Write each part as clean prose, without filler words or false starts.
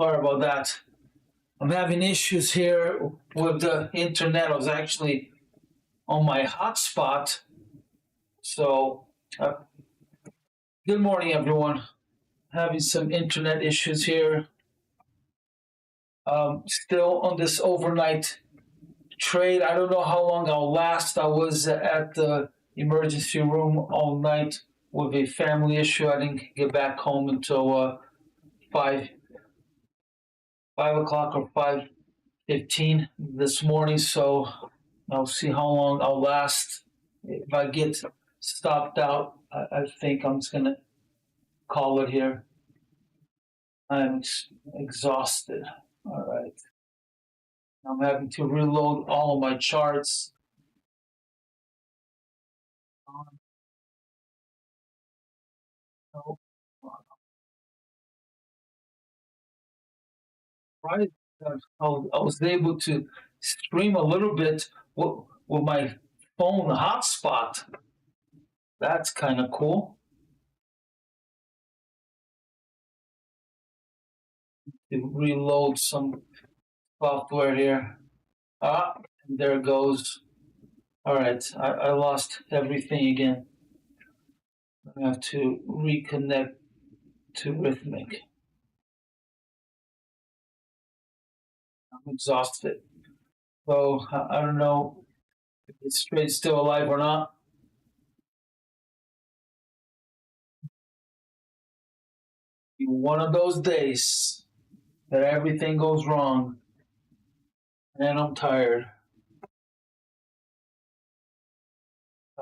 Sorry about that. I'm having issues here with the internet. I was actually on my hotspot. So, good morning, everyone. Having some internet issues here. Still on this overnight trade. I don't know how long I'll last. I was at the emergency room all night with a family issue. I didn't get back home until 5 5 o'clock or 5:15 this morning. So I'll see how long I'll last. If I get stopped out, I think I'm just gonna call it here. I'm exhausted. All right. I'm having to reload all of my charts. Right. I was able to stream a little bit with my phone hotspot. That's kind of cool. To reload some software here. Ah, and there it goes. All right, I lost everything again. I have to reconnect to Rhythmic. I'm exhausted. So I don't know if this trade's still alive or not. One of those days that everything goes wrong and I'm tired.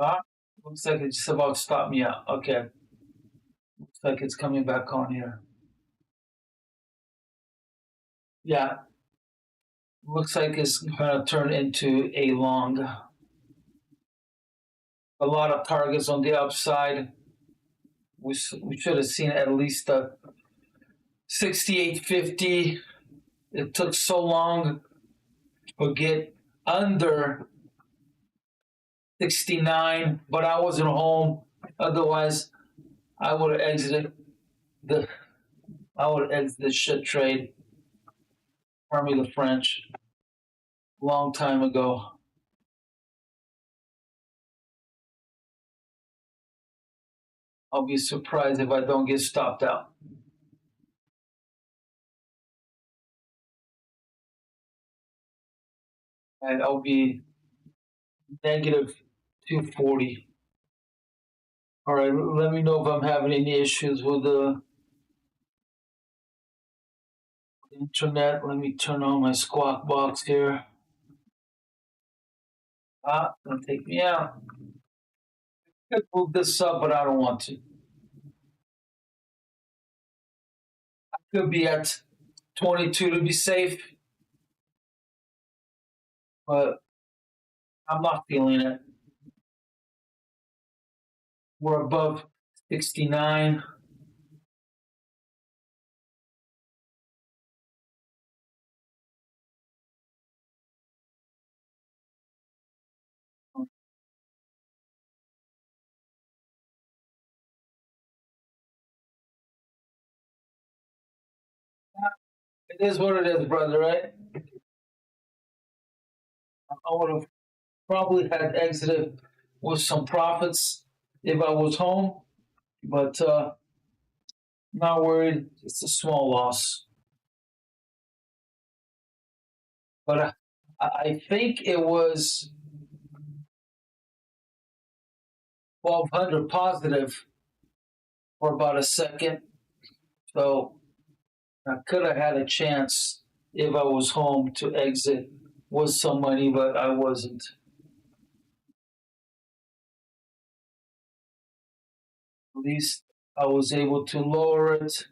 Ah, looks like it's just about to stop me out. Okay. Looks like it's coming back on here. Yeah. Looks like it's going to turn into a long. A lot of targets on the upside. We should have seen at least a 68.50. It took so long to get under 69, but I wasn't home. Otherwise, I would have exited the shit trade. Pardon me the French. Long time ago. I'll be surprised if I don't get stopped out. And I'll be negative 240. All right, let me know if I'm having any issues with the internet. Let me turn on my squawk box here. Ah, don't take me out. I could move this up, but I don't want to. I could be at 22 to be safe, but I'm not feeling it. We're above 69. It is what it is, brother, right? I would have probably had exited with some profits if I was home, but not worried. It's a small loss. But I think it was 1200 positive for about a second. So I could have had a chance if I was home to exit with some money, but I wasn't. At least I was able to lower it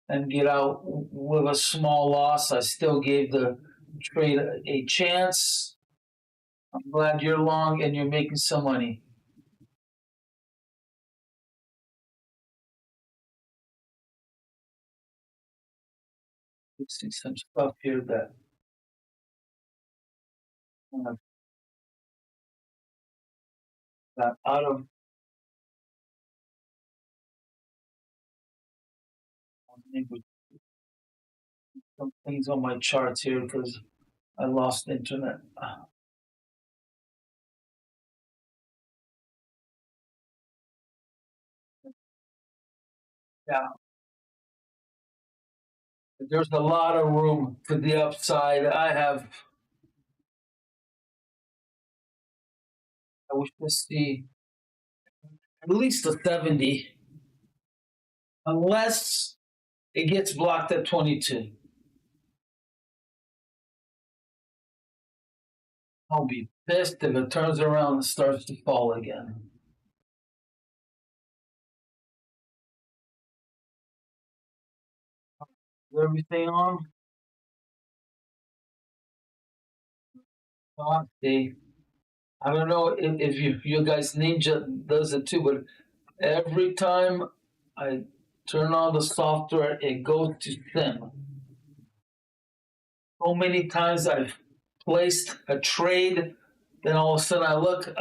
and get out with a small loss. I still gave the trade a chance. I'm glad you're long and you're making some money. Let's see some stuff here that got out of some things on my charts here because I lost internet. Yeah, there's a lot of room to the upside. I wish to see at least a 70, unless it gets blocked at 22. I'll be pissed if it turns around and starts to fall again. Is everything on? See, I don't know if you guys Ninja does it too, but every time I turn on the software, it goes to sim. So many times I've placed a trade, then all of a sudden I look,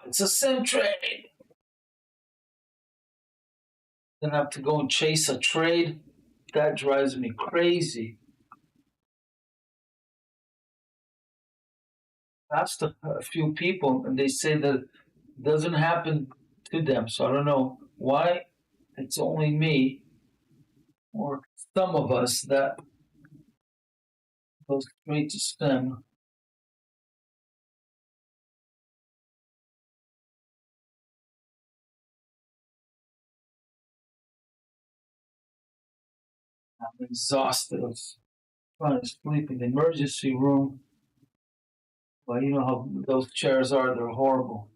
it's a sim trade. Then I have to go and chase a trade. That drives me crazy. I asked a few people, and they say that it doesn't happen to them. So I don't know why it's only me or some of us that goes straight to sim. I'm exhausted. I was trying to sleep in the emergency room. Well, you know how those chairs are, they're horrible.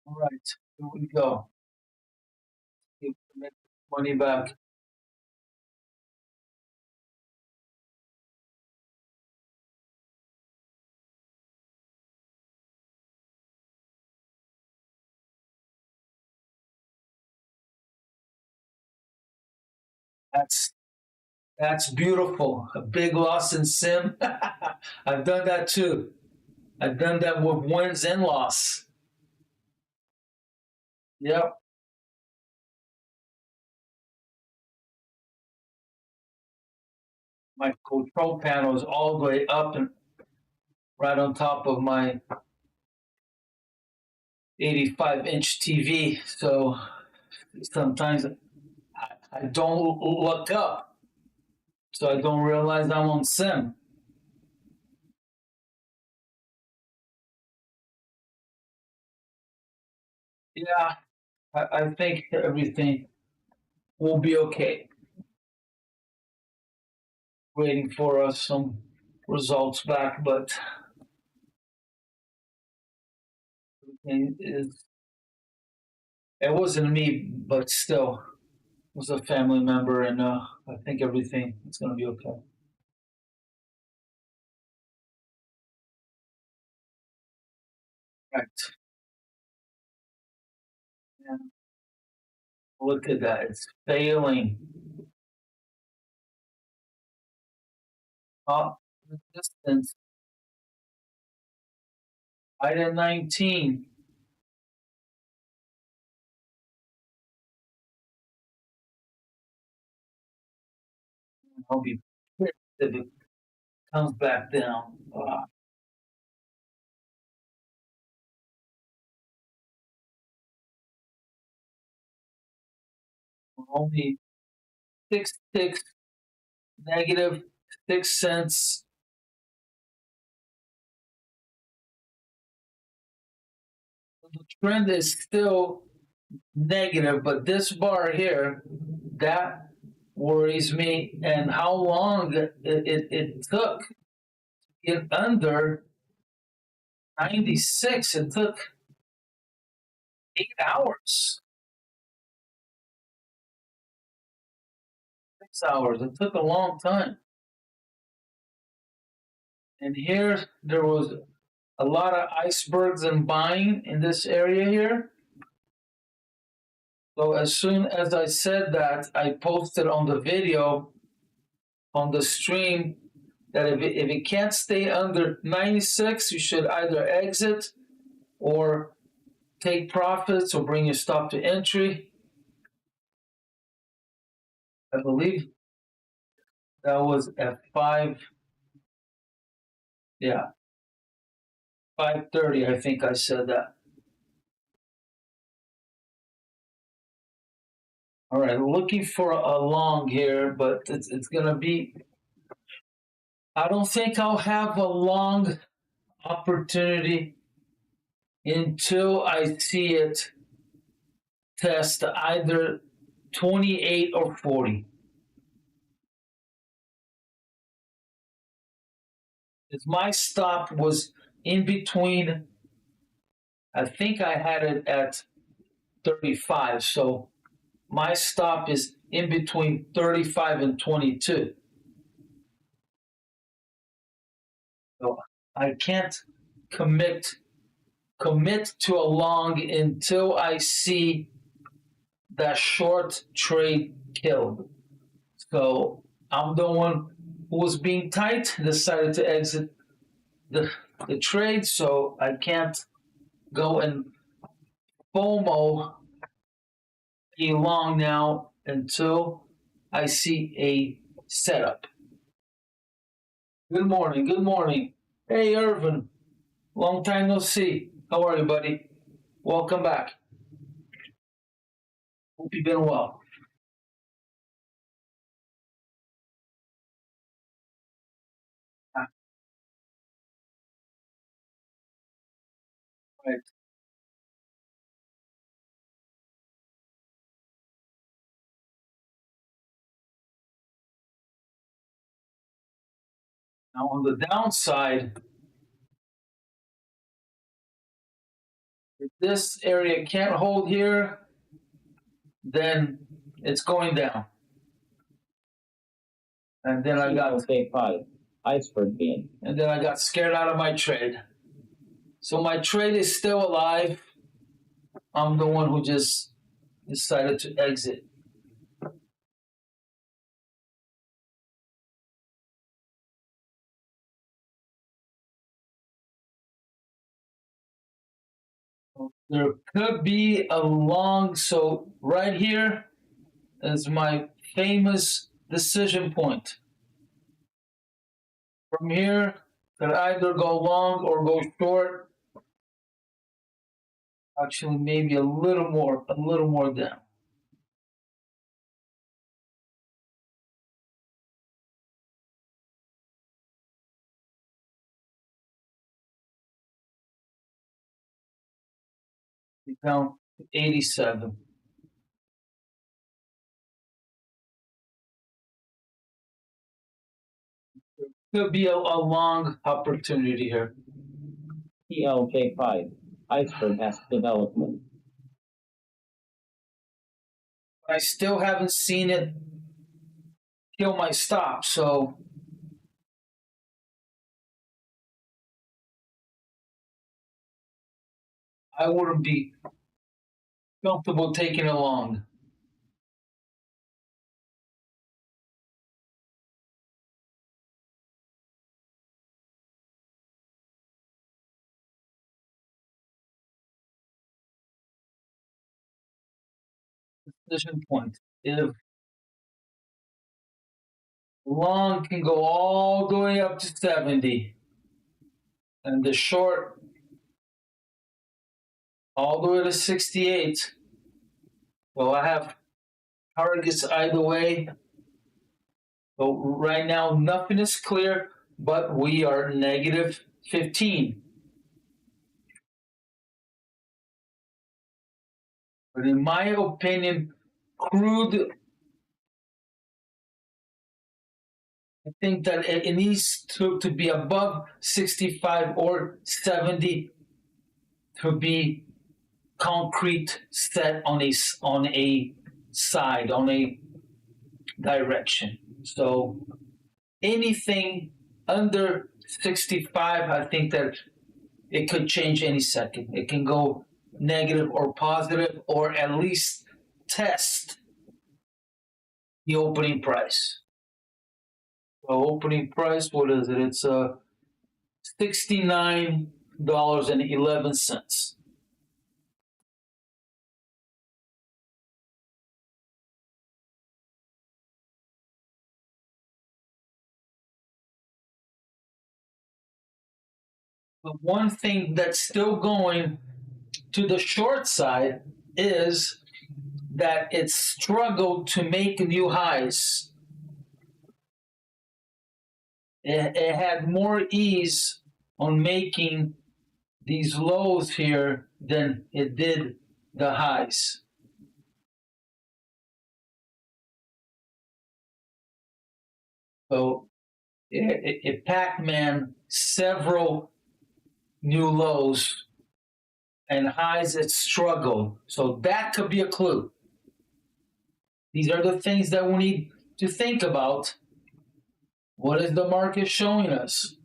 All right, here we go. Give the money back. That's that's beautiful. A big loss in sim. I've done that too. I've done that with wins and loss. Yep. My control panel is all the way up and right on top of my 85-inch TV. So sometimes I don't look up. So I don't realize I'm on sim. Yeah, I think everything will be okay. Waiting for some results back, but everything is. It wasn't me, but still, it was a family member, and I think everything is going to be okay. Right. Yeah. Look at that. It's failing. Up the distance. Right at 19. I'll be pissed if it comes back down. Only 6 ticks negative, 6 cents. The trend is still negative, but this bar here, that worries me. And how long it took to get under 96? It took 8 hours, 6 hours. It took a long time. And here there was a lot of icebergs and buying in this area here. So as soon as I said that, I posted on the video on the stream that if it can't stay under 96, you should either exit or take profits or bring your stop to entry. I believe that was at 5:30. I think I said that. All right, looking for a long here, but it's gonna be. I don't think I'll have a long opportunity until I see it test either 28 or 40. As my stop was in between, I think I had it at 35. So my stop is in between 35 and 22. So I can't commit to a long until I see that short trade killed. So I'm the one who was being tight, decided to exit the trade, so I can't go and FOMO be long now until I see a setup. Good morning, good morning. Hey, Irvin, long time no see. How are you, buddy? Welcome back. Hope you've been well. Right. Now on the downside, if this area can't hold here, then it's going down. And then I got iceberg bean. And then I got scared out of my trade. So my trade is still alive. I'm the one who just decided to exit. There could be a long, so right here is my famous decision point. From here, could either go long or go short. Actually, maybe a little more down. Down to 87. Could be a long opportunity here. TLK5, iceberg has development. I still haven't seen it kill my stop, so I wouldn't be comfortable taking it long. Decision point. If long can go all the way up to 70, and the short all the way to 68. So I have targets either way. So right now, nothing is clear, but we are negative 15. But in my opinion, crude, I think that it needs to be above 65 or 70 to be concrete set on a side, on a direction. So anything under 65, I think that it could change any second. It can go negative or positive, or at least test the opening price. So opening price, what is it? It's 69 $6.11. But one thing that's still going to the short side is that it struggled to make new highs. It had more ease on making these lows here than it did the highs. So it Pac-Man several new lows and highs it struggled. So that could be a clue. These are the things that we need to think about. What is the market showing us?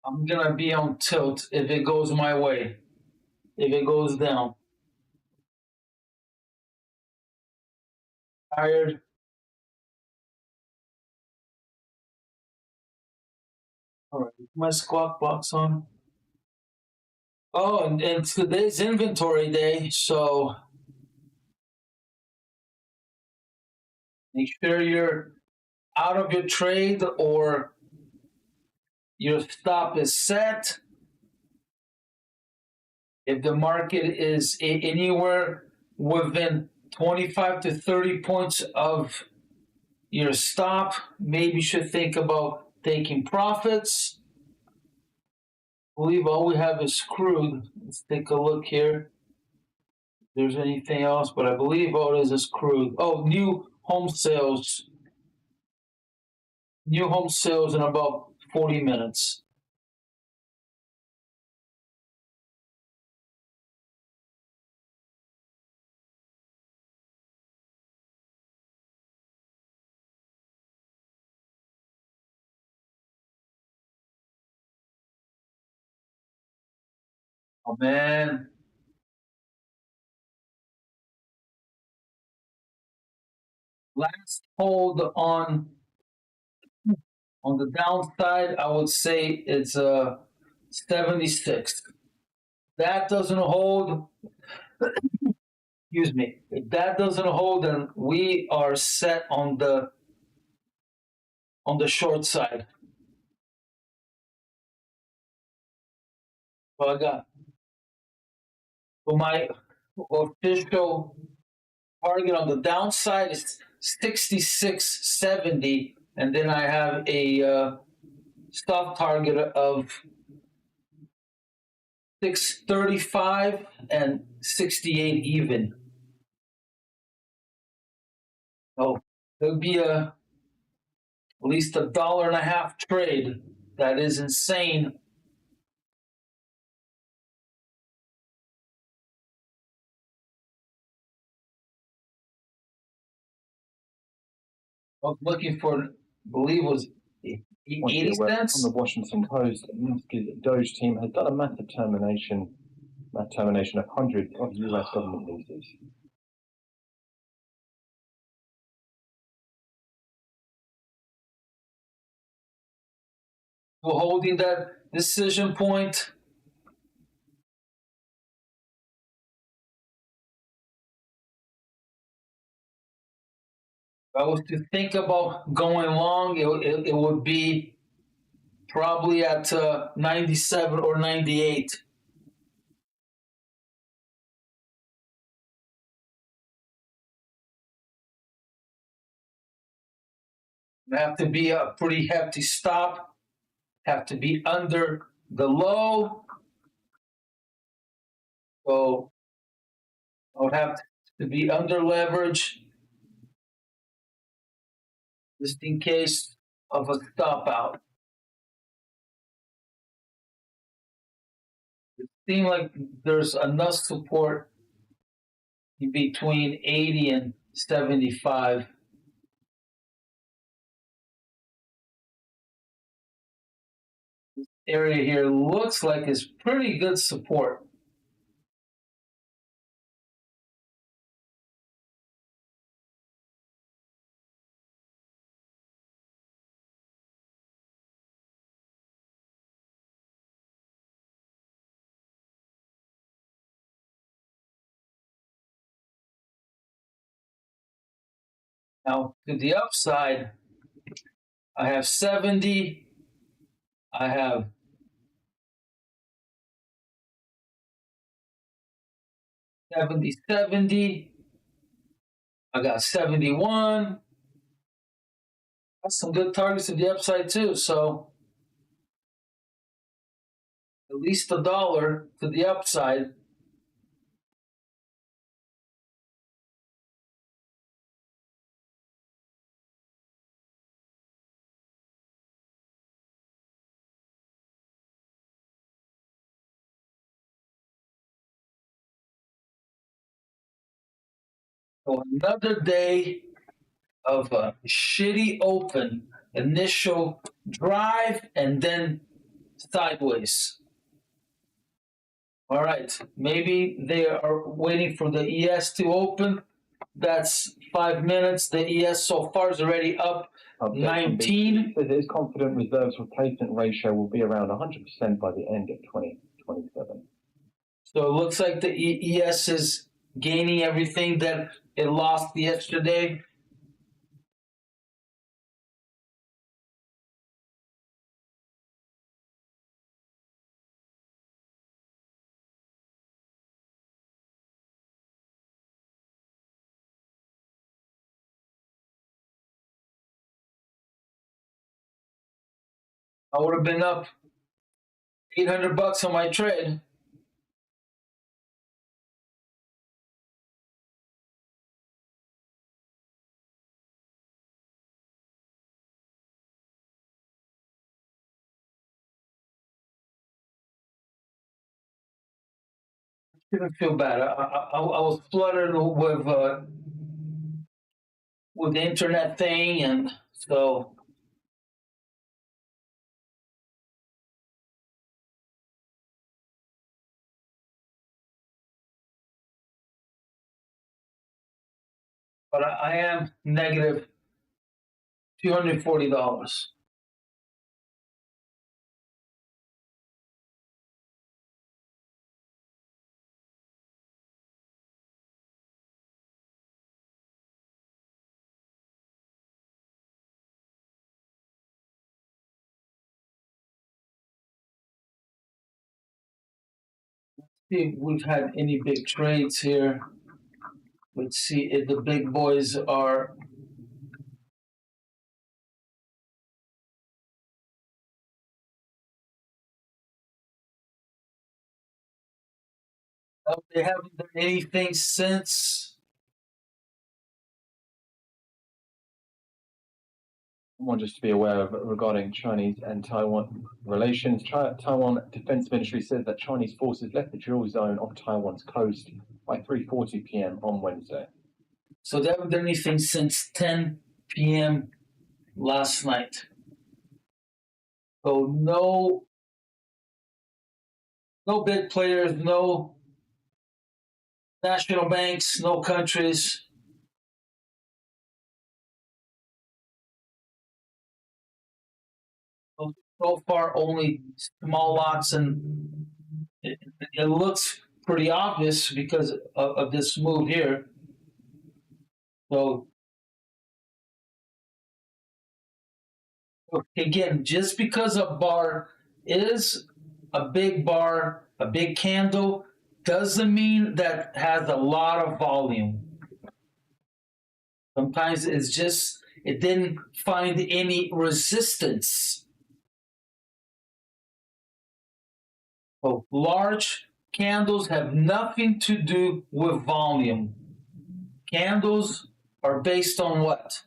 I'm gonna be on tilt if it goes my way. If it goes down. Tired. All right, my squawk box on. Oh, and today's inventory day, so make sure you're out of your trade or your stop is set. If the market is anywhere within 25 to 30 points of your stop, maybe you should think about taking profits. I believe all we have is crude. Let's take a look here. If there's anything else, but I believe all it is crude. Oh, new home sales. New home sales in about 40 minutes. Oh man. Last hold on the downside, I would say it's 76. That doesn't hold. Excuse me. If that doesn't hold, then we are set on the short side. So I got so my official target on the downside is 66.70, and then I have a stop target of 635 and 68 even. So there'll be at least $1.50 trade. That is insane. I was looking for, I believe it was 80 cents. On the Washington Post, the Doge team has done a massive termination of hundreds of US government leases. We're holding that decision point. If I was to think about going long, it would be probably at 97 or 98. It have to be a pretty hefty stop. Have to be under the low. So I would have to be under leverage just in case of a stop out. It seems like there's enough support in between 80 and 75. area here looks like it's pretty good support. Now, to the upside, I have 70. I have 70. I got 71. That's some good targets to the upside too. So at least $1 to the upside. So another day of a shitty open, initial drive, and then sideways. All right, maybe they are waiting for the ES to open. That's 5 minutes. The ES so far is already up 19. It is confident reserves replacement ratio will be around 100% by the end of 2027. So it looks like the ES is gaining everything that it lost yesterday. I would have been up $800 on my trade. Didn't feel bad. I was flooded with the internet thing, and so but I am negative $240. See if we've had any big trades here. Let's see if the big boys are. They haven't done anything since. One just to be aware of regarding Chinese and Taiwan relations. Taiwan Defense Ministry said that Chinese forces left the drill zone off Taiwan's coast by 3:40 p.m. on Wednesday. So they haven't done anything since 10 p.m. last night. So no big players, no national banks, no countries. So far, only small lots, and it looks pretty obvious because of this move here. So again, just because a bar is a big bar, a big candle, doesn't mean that has a lot of volume. Sometimes it's just, it didn't find any resistance. So large candles have nothing to do with volume. Candles are based on what?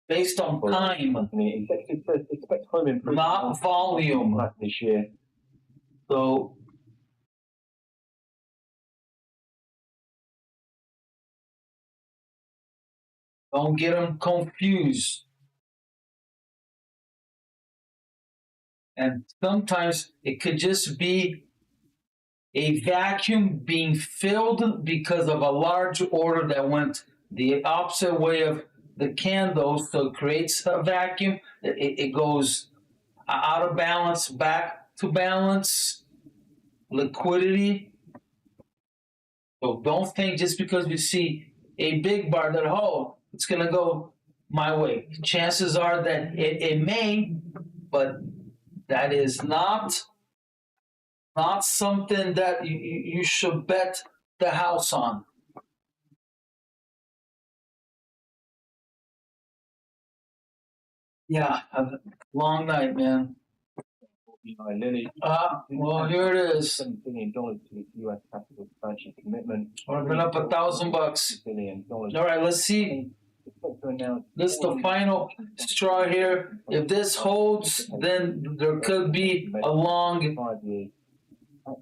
Based on time. Executive says expect home improvement, not volume. This year. So don't get them confused. And sometimes it could just be a vacuum being filled because of a large order that went the opposite way of the candle, so it creates a vacuum. It goes out of balance, back to balance, liquidity. So don't think just because you see a big bar that, oh, it's going to go my way. Chances are that it may, but that is not something that you should bet the house on. Yeah, a long night, man. Lily. Well, here it is. $7 billion to its U.S. capital expansion commitment. I've been up $1,000. Billion. All right, let's see. This is the final straw here. If this holds, then there could be a long 5 years.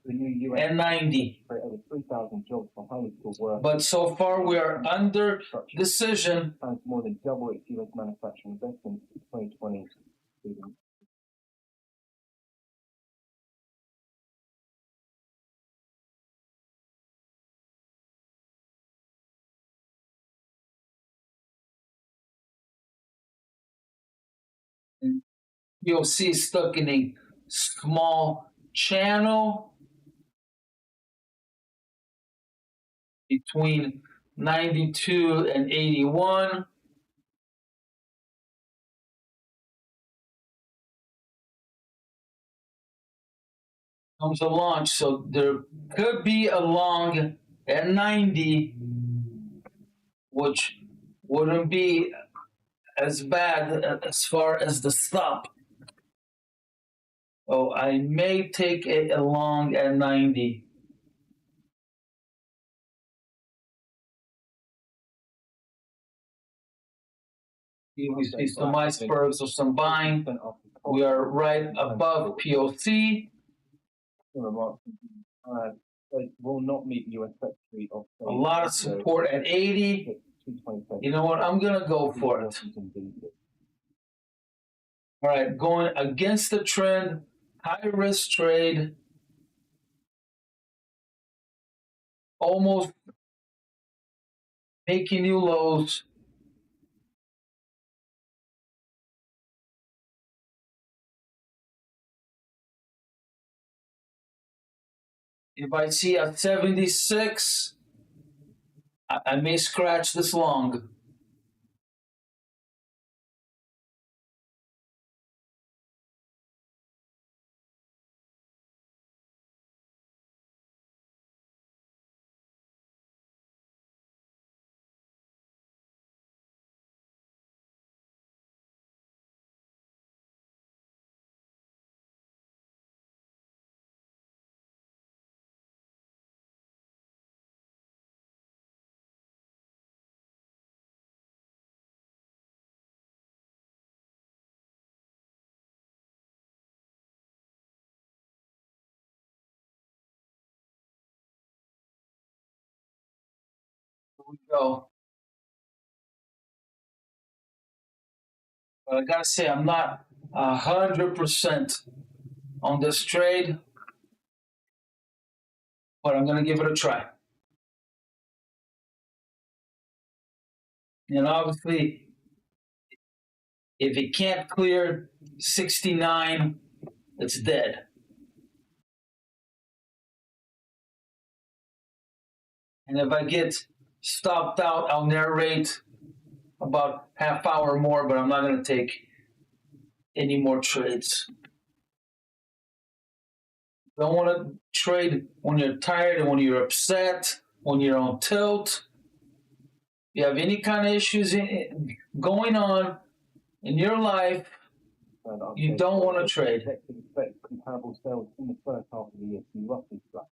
The new US and 90. over 3,000 jobs for highly skilled workers. But so far we are under decision. Plans more than double its U.S. manufacturing investment in 2020. You'll see stuck in a small channel between 92 and 81. Comes a launch, so there could be a long at 90, which wouldn't be as bad as far as the stop. Oh, I may take it a long at 90. We see some icebergs or some buying. We are right above POC. They will not meet US Secretary of State. A lot of support at 80. You know what? I'm going to go for it. All right, going against the trend, high risk trade. Almost making new lows. If I see a 76, I may scratch this long. Here we go. But I gotta say, I'm not 100% on this trade, but I'm gonna give it a try. And obviously, if it can't clear 69, it's dead. And if I get stopped out, I'll narrate about half hour more, but I'm not going to take any more trades. Don't want to trade when you're tired and when you're upset, when you're on tilt. If you have any kind of issues going on in your life, you don't want to trade. Expect comparable sales in the first half of the year to be roughly flat.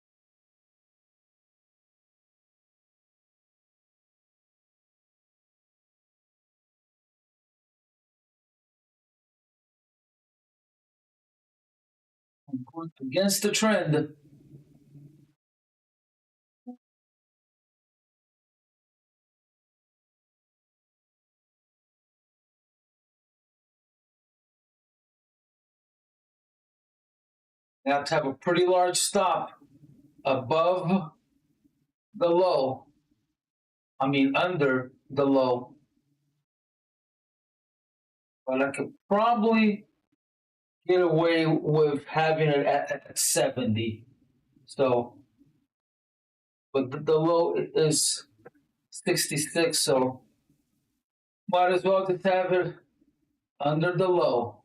Against the trend. You have to have a pretty large stop above the low. Under the low. But I could probably get away with having it at 70. So, but the low is 66, so might as well just have it under the low.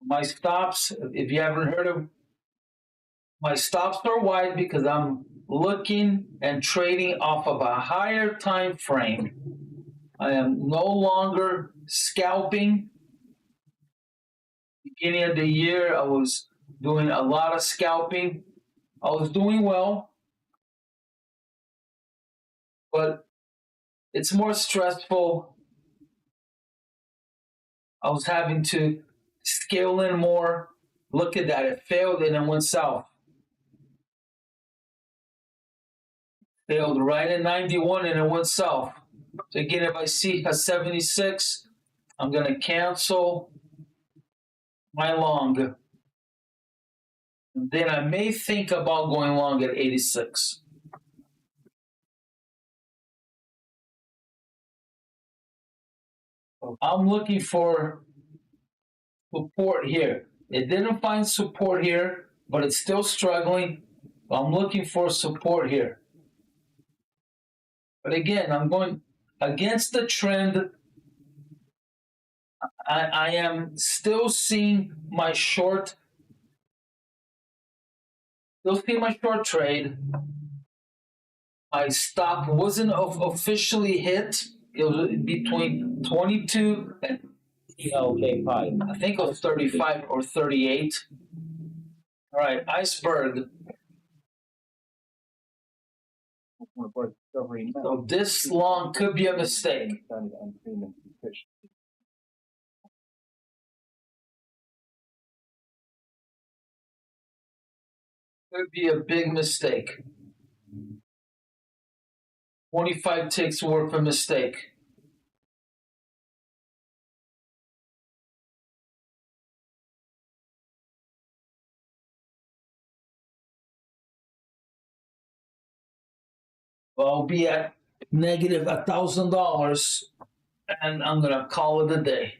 My stops, if you haven't heard of, my stops are wide because I'm looking and trading off of a higher time frame. I am no longer scalping. Beginning of the year, I was doing a lot of scalping. I was doing well, but it's more stressful. I was having to scale in more. Look at that, it failed and it went south. Failed right at 91 and it went south. So again, if I see a 76, I'm going to cancel my long. And then I may think about going long at 86. I'm looking for support here. It didn't find support here, but it's still struggling. I'm looking for support here. But again, I'm going against the trend. I am still seeing my short. Still seeing my short trade. My stop wasn't officially hit. It was between 22 and TLK5. I think it was 35 or 38. All right, iceberg. So this long could be a mistake. Could be a big mistake. 25 ticks worth of mistake. Well, I'll be at negative $1,000, and I'm gonna call it a day.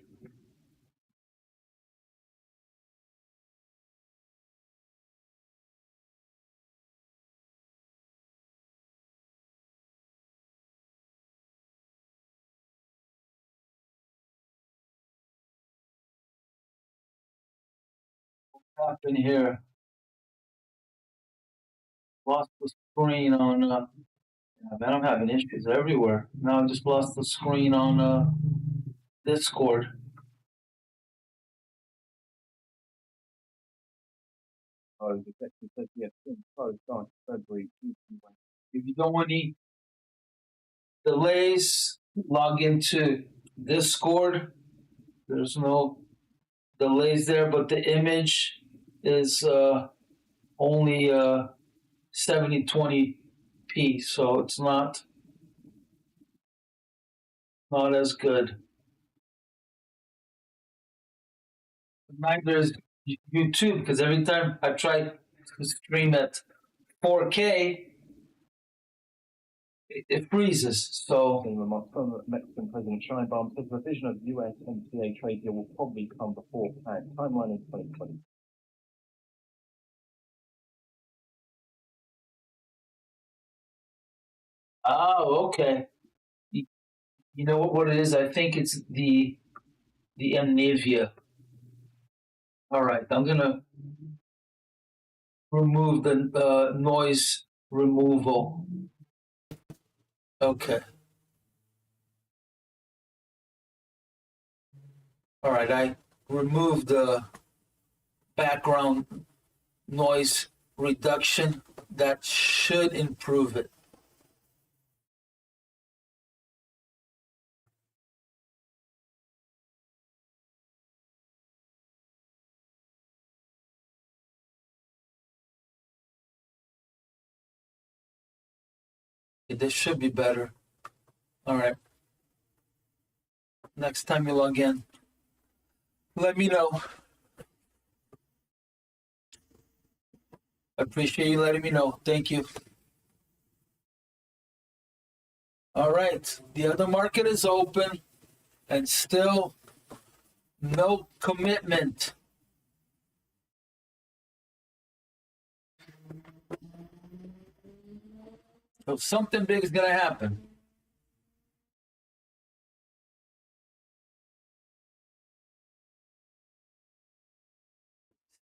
What happened here? Lost the screen on. Man, I'm having issues everywhere. Now I just lost the screen on Discord. If you don't want any delays, log into Discord. There's no delays there, but the image is only 7020p, so it's not as good. Neither is YouTube, because every time I try to stream at 4K, it freezes. So Mexican President Sheinbaum says the revision of US MTA trade deal will probably come before planned. Timeline in 2020. oh, okay. You know what it is? I think it's the Amnevia. All right, I'm gonna remove the noise removal. Okay. All right, I removed the background noise reduction. That should improve it. This should be better. All right. next time you log in. Let me know. I appreciate you letting me know. Thank you. All right, the other market is open and still no commitment. So something big is going to happen.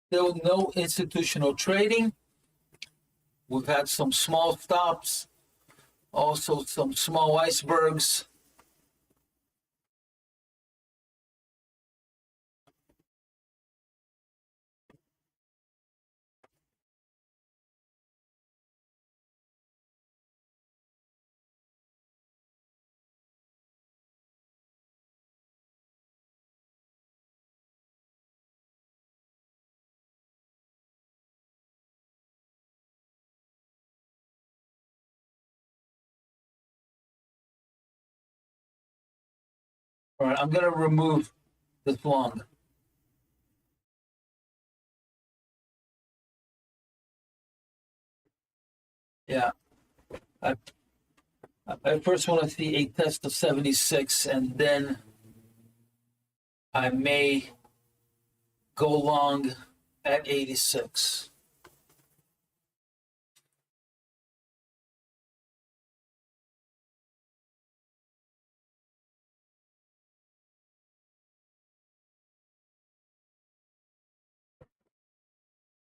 Still no institutional trading. We've had some small stops, also some small icebergs. All right, I'm going to remove this long. Yeah, I first want to see a test of 76, and then I may go long at 86.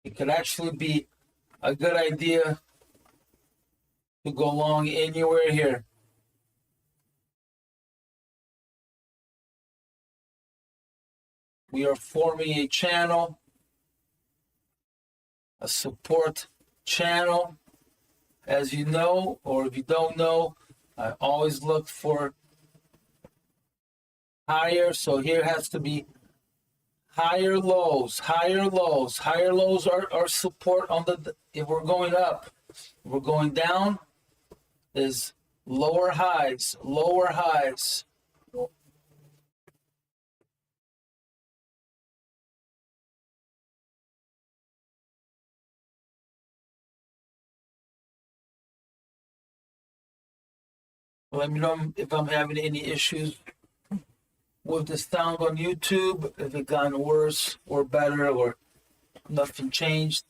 It could actually be a good idea to go long anywhere here. We are forming a channel, a support channel. As you know, or if you don't know, I always look for higher. So here has to be higher lows, higher lows. Higher lows are support on the, if we're going up. If we're going down, is lower highs, lower highs. Let me know if I'm having any issues with the sound on YouTube, if it gotten worse or better or nothing changed.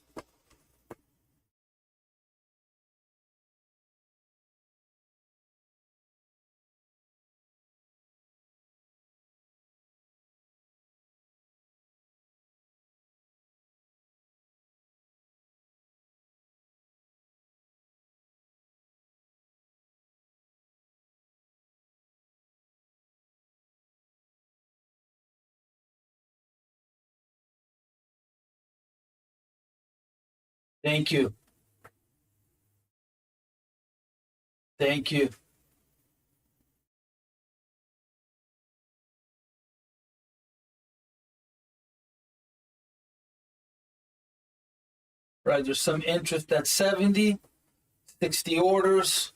Thank you. Thank you. Right, there's some interest at 70, 60 orders.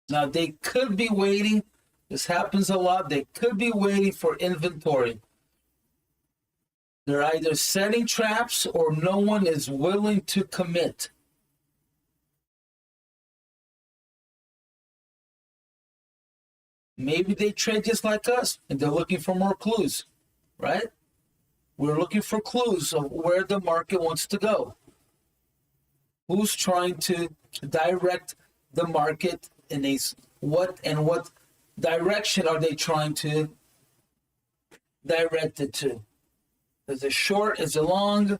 Now they could be waiting. This happens a lot. They could be waiting for inventory. They're either setting traps or no one is willing to commit. Maybe they trade just like us and they're looking for more clues, right? We're looking for clues of where the market wants to go. Who's trying to direct the market in a what direction are they trying to direct it to? Is it short? Is it long?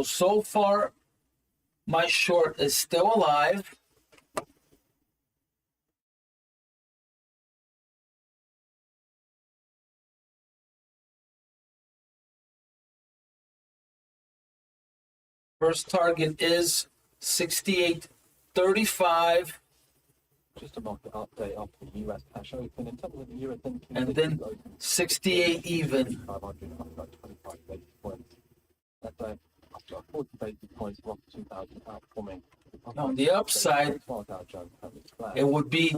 So far, my short is still alive. First target is 68.35. Just a market update after the US cash open. In terms of the euro, And then 68 even. 500, up about 25 basis points. That day, after 40 basis points. points off 2,000, outperforming. On the upside, it would be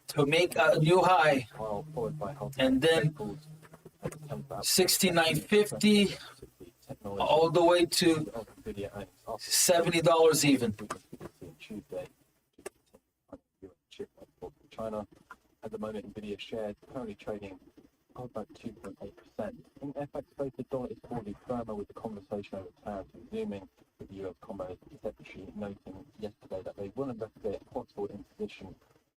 to make a new high, and then 69.50 all the way to $70 even. China. At the moment, Nvidia shares currently trading about 2.8%. In FX space, the dollar is broadly firmer with the conversation over tariffs resuming, with the US Commerce Secretary noting yesterday that they will investigate a possible imposition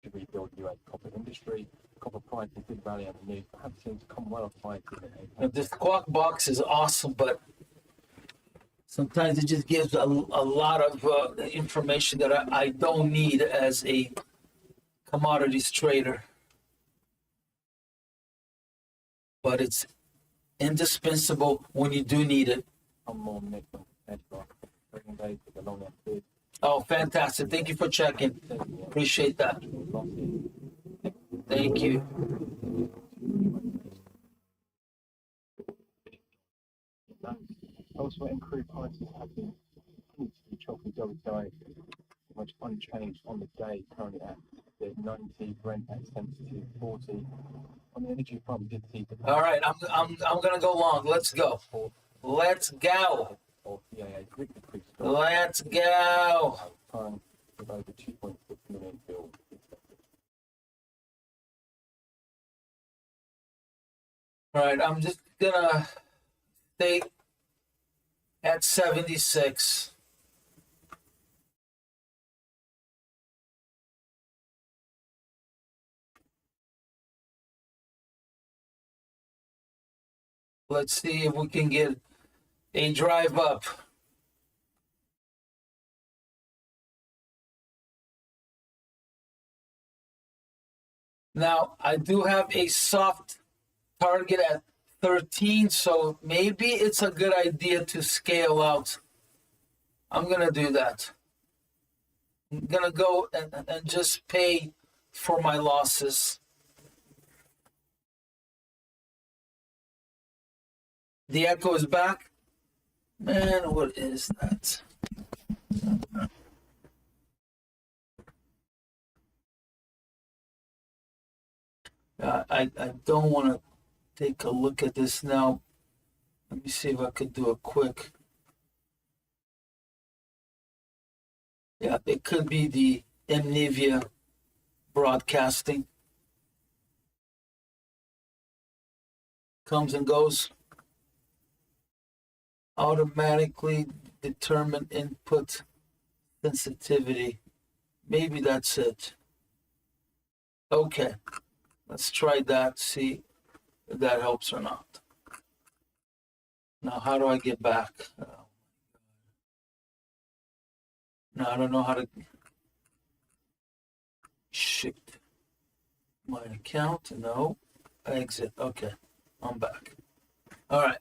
to rebuild US copper industry. Copper prices did rally on the news, perhaps since Commonwealth prices. This Squawk Box is awesome, but sometimes it just gives a lot of information that I don't need as a commodities trader. But it's indispensable when you do need it. Oh, fantastic. Thank you for checking. Appreciate that. Thank you. Elsewhere in crude prices have been choppy WTI, much unchanged on the day, currently at 90, Brent at 72.40. On the energy front, we did see the All right, I'm gonna go long. Let's go. Let's go. Let's go. Time with over 2.6 million bills. All right, I'm just gonna stay at 76. Let's see if we can get a drive up. Now, I do have a soft target at 13, so maybe it's a good idea to scale out. I'm going to do that. I'm going to go and just pay for my losses. The echo is back. Man, what is that? I don't want to take a look at this now. Let me see if I could do a quick. Yeah, it could be the Mnivia broadcasting. Comes and goes. Automatically determine input sensitivity. Maybe that's it. Okay, let's try that, see if that helps or not. Now, how do I get back? Now, I don't know how to shift my account. No, exit. Okay, I'm back. All right.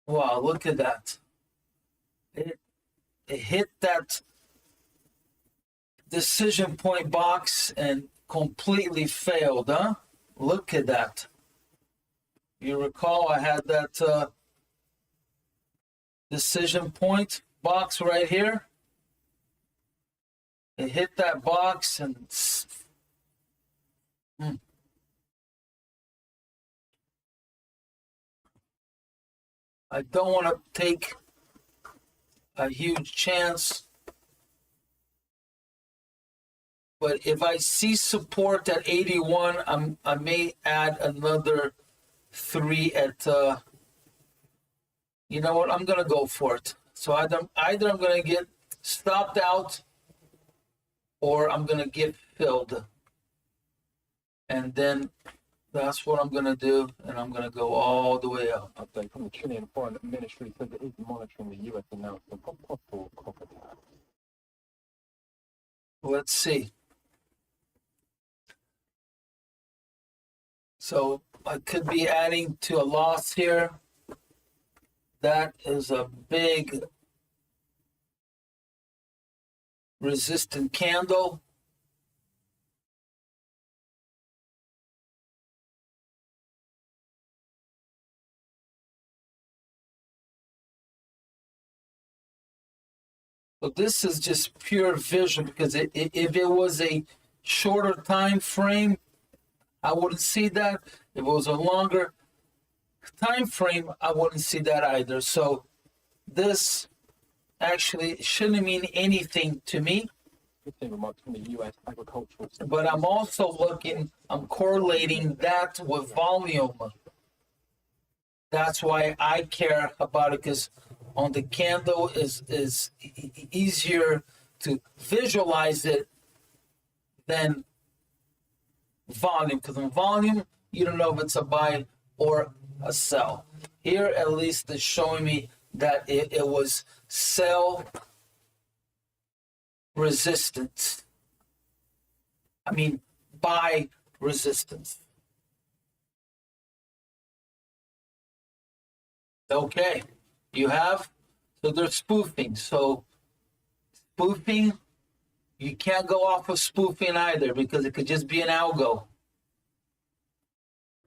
Wow, look at that. It hit that decision point box and completely failed, huh? Look at that. You recall I had that decision point box right here. It hit that box and I don't want to take a huge chance. But if I see support at 81, I may add another 3 at, you know what, I'm going to go for it. So either I'm going to get stopped out or I'm going to get filled. And then that's what I'm going to do, and I'm going to go all the way up. Update from the Chilean Foreign Ministry says it is monitoring the U.S. announcement of possible copper tariffs. Let's see. So I could be adding to a loss here. That is a big resistant candle. So this is just pure visual because if it was a shorter time frame, I wouldn't see that. If it was a longer time frame, I wouldn't see that either. So this actually shouldn't mean anything to me. 15 remarks from the U.S. agricultural. But I'm also I'm correlating that with volume. That's why I care about it, because on the candle is easier to visualize it than volume, because in volume you don't know if it's a buy or a sell. Here at least it's showing me that it was sell resistance. I mean buy resistance. Okay, you have, so they're spoofing. So spoofing, you can't go off of spoofing either, because it could just be an algo.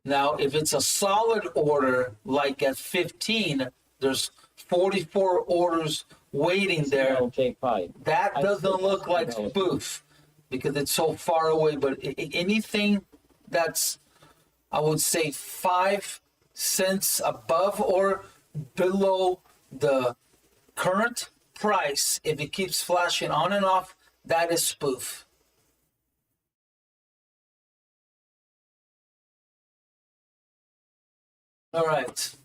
Now, if it's a solid order, like at 15, there's 44 orders waiting there. Okay, That doesn't look like spoof because it's so far away. But anything that's, I would say, 5 cents above or below the current price, if it keeps flashing on and off, that is spoof. All right.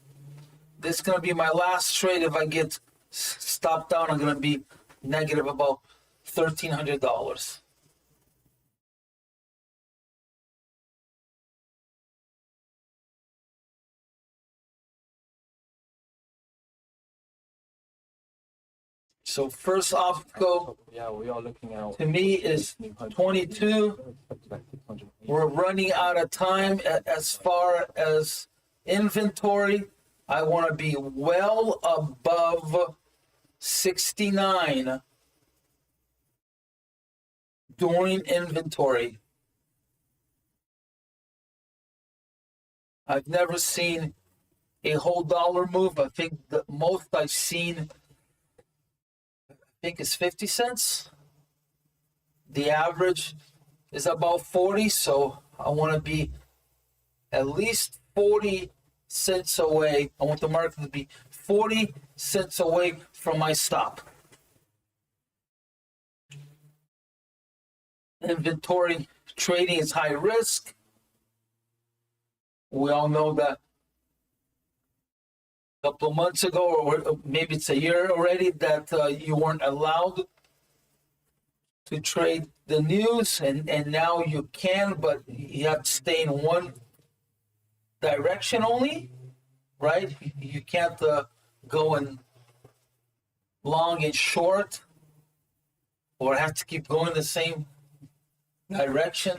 This is going to be my last trade. If I get stopped down, I'm going to be negative about $1,300. So first off go, Yeah, we are looking out. to me, is 22. We're running out of time as far as inventory. I want to be well above 69 during inventory. I've never seen a whole dollar move. I think the most I've seen, I think, is 50 cents. The average is about 40, so I want to be at least 40 cents away. I want the market to be 40 cents away from my stop. Inventory trading is high risk. We all know that a couple of months ago, or maybe it's a year already, that you weren't allowed to trade the news, and now you can, but you have to stay in one direction only, right? You can't go in long and short, or have to keep going the same direction.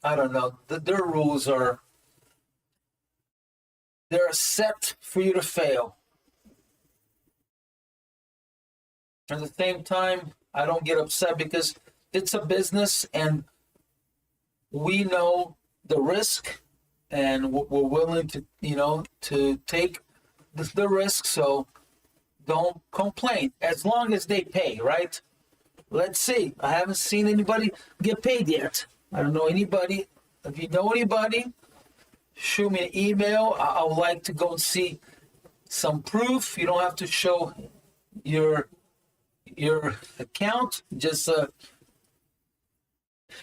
I don't know. Their rules are, they're set for you to fail. At the same time, I don't get upset because it's a business and we know the risk and we're willing to, to take the risk. So don't complain as long as they pay, right? Let's see. I haven't seen anybody get paid yet. I don't know anybody. If you know anybody, shoot me an email. I would like to go and see some proof. You don't have to show your account. Just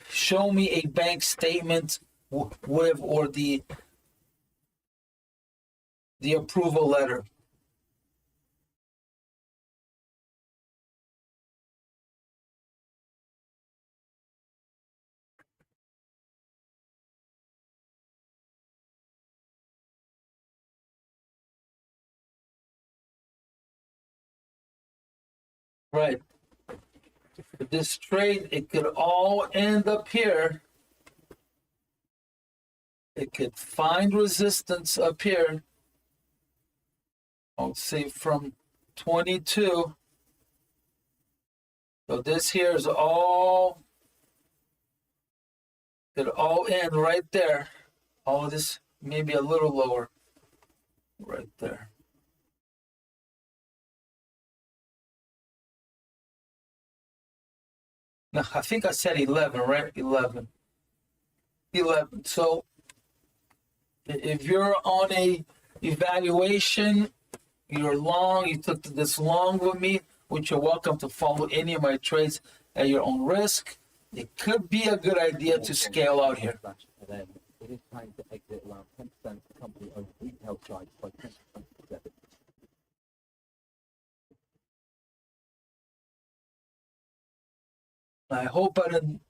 show me a bank statement with or the approval letter. Right. This trade, it could all end up here. It could find resistance up here. I would say from 22. So this here is all, could all end right there. All of this maybe a little lower. Right there. No, I think I said 11, right? 11. 11. So if you're on a evaluation, you're long, you took this long with me, which you're welcome to follow any of my trades at your own risk. It could be a good idea to scale out here. And then it is time to exit around 10% of the company owned retail sites by 2027. I hope I didn't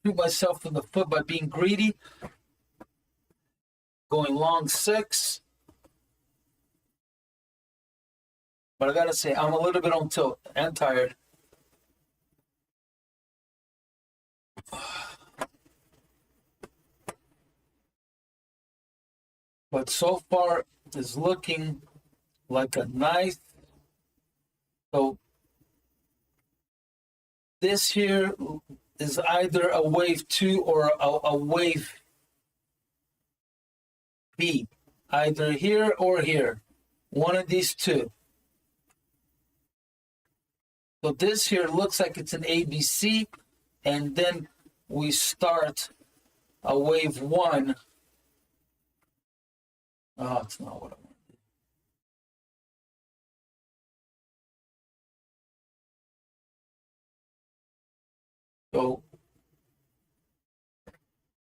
shoot myself in the foot by being greedy. Going long 6. But I gotta say, I'm a little bit on tilt and tired. But so far, it's looking like a nice. So this here is either a wave 2 or a wave B, either here or here, one of these two. So this here looks like it's an ABC, and then we start a wave 1. Oh, it's not what I want. So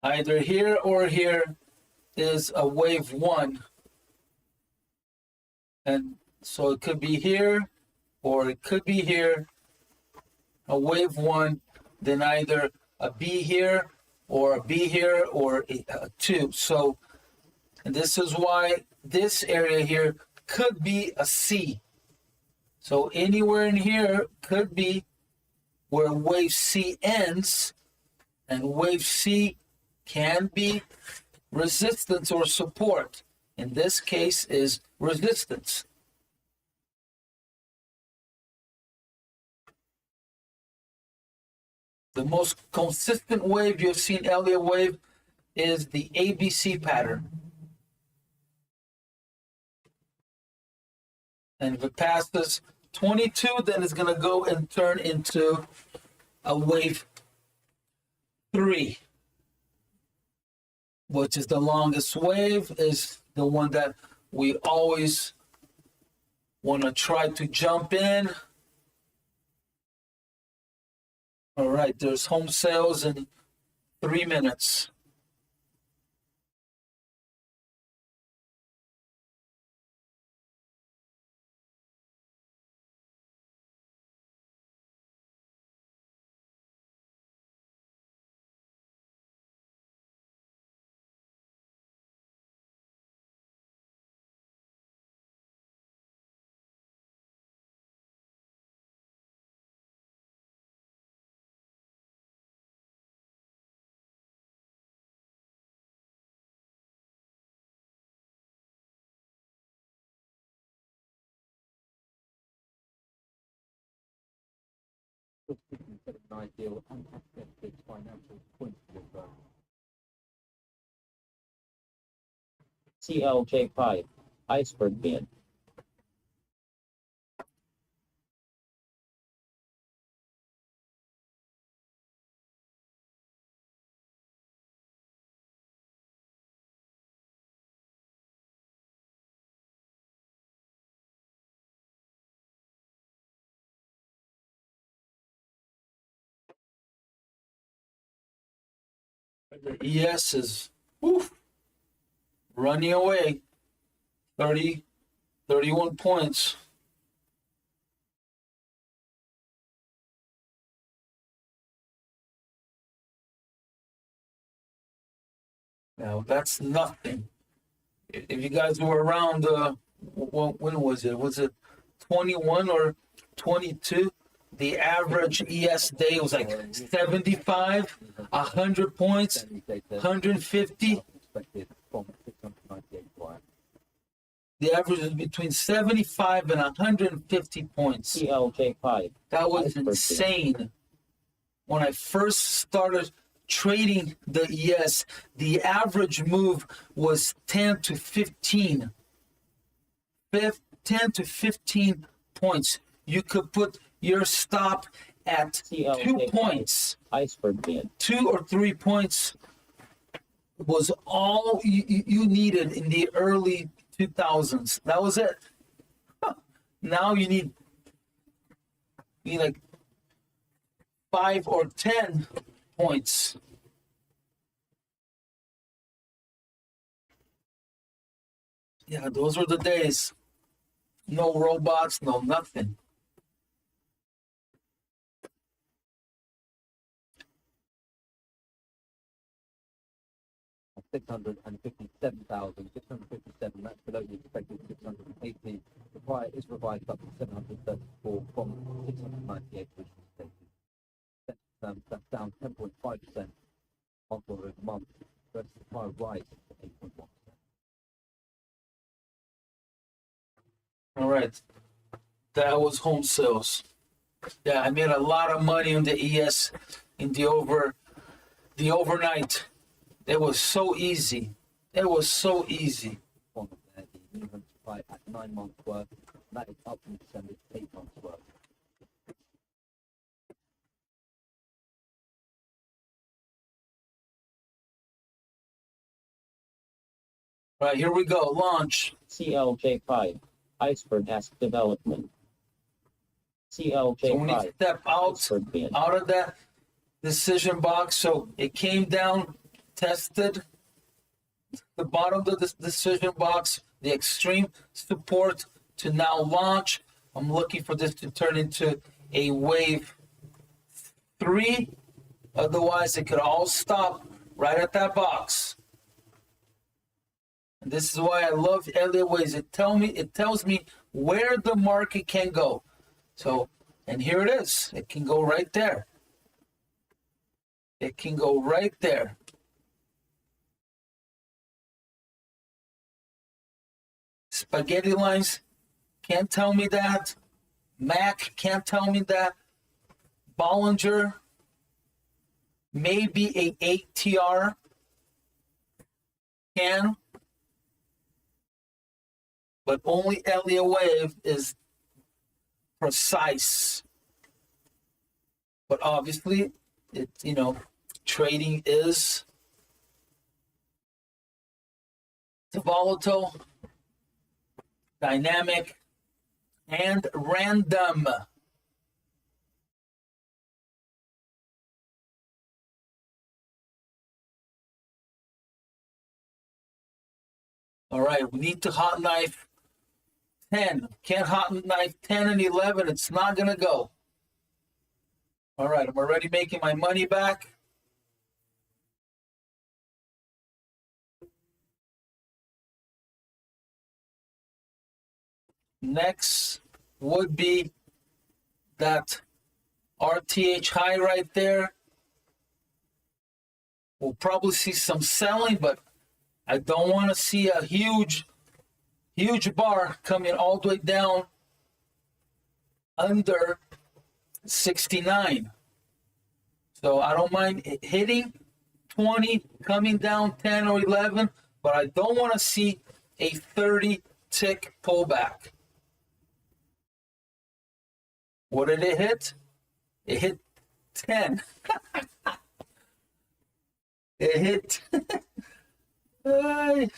either here or here is a wave 1. And so it could be here or it could be here, a wave 1, then either a B here or a B here or a 2. So and this is why this area here could be a C. So anywhere in here could be where wave C ends, and wave C can be resistance or support. In this case is resistance. The most consistent wave you've seen, Elliott wave, is the ABC pattern. And if it passes 22, then it's going to go and turn into a wave 3, which is the longest wave, is the one that we always want to try to jump in. All right, there's home sales in 3 minutes. Instead of an ideal and access financial point of CLJ5 iceberg bin. ES is running away. 31 points. Now that's nothing. If you guys were around, when was it? Was it 21 or 22? The average ES day was like 75, 100 points, 150. The average is between 75 and 150 points. CLJ5. That was insane. When I first started trading the ES, the average move was 10 to 15. 10 to 15 points. You could put your stop at 2 points, Iceberg bid. 2 or 3 points was all you needed in the early 2000s. That was it. Now you need like 5 or 10 points. Yeah, those were the days. No robots, no nothing. $657,657. That's below the expected 680. The prior is revised up to 734 from 698, which was stated. That's down 10.5% month-over-month versus the prior rise of 8.1%. All right, that was home sales. Yeah, I made a lot of money on the ES in the overnight. It was so easy. It was so easy. One of there, the minimum supply at 9 months worth. That is up from December's 8 months worth. Right, here we go. Launch. CLJ5, Iceberg Task Development. So when you CLJ5, step out Iceberg bid. of that decision box, so it came down, tested the bottom of the decision box, the extreme support to now launch. I'm looking for this to turn into a wave 3. Otherwise, it could all stop right at that box. And this is why I love Elliott Waves. It tells me where the market can go. So, and here it is. It can go right there. It can go right there. Spaghetti lines can't tell me that. Mac can't tell me that. Bollinger, maybe a 8TR can, but only Elliott Wave is precise. But obviously, trading is volatile, dynamic, and random. All right, we need to hot knife 10. Can't hot knife 10 and 11. It's not going to go. All right, I'm already making my money back. Next would be that RTH high right there. We'll probably see some selling, but I don't want to see a huge bar coming all the way down under 69. So I don't mind it hitting 20, coming down 10 or 11, but I don't want to see a 30 tick pullback. What did it hit? It hit 10. It hit. It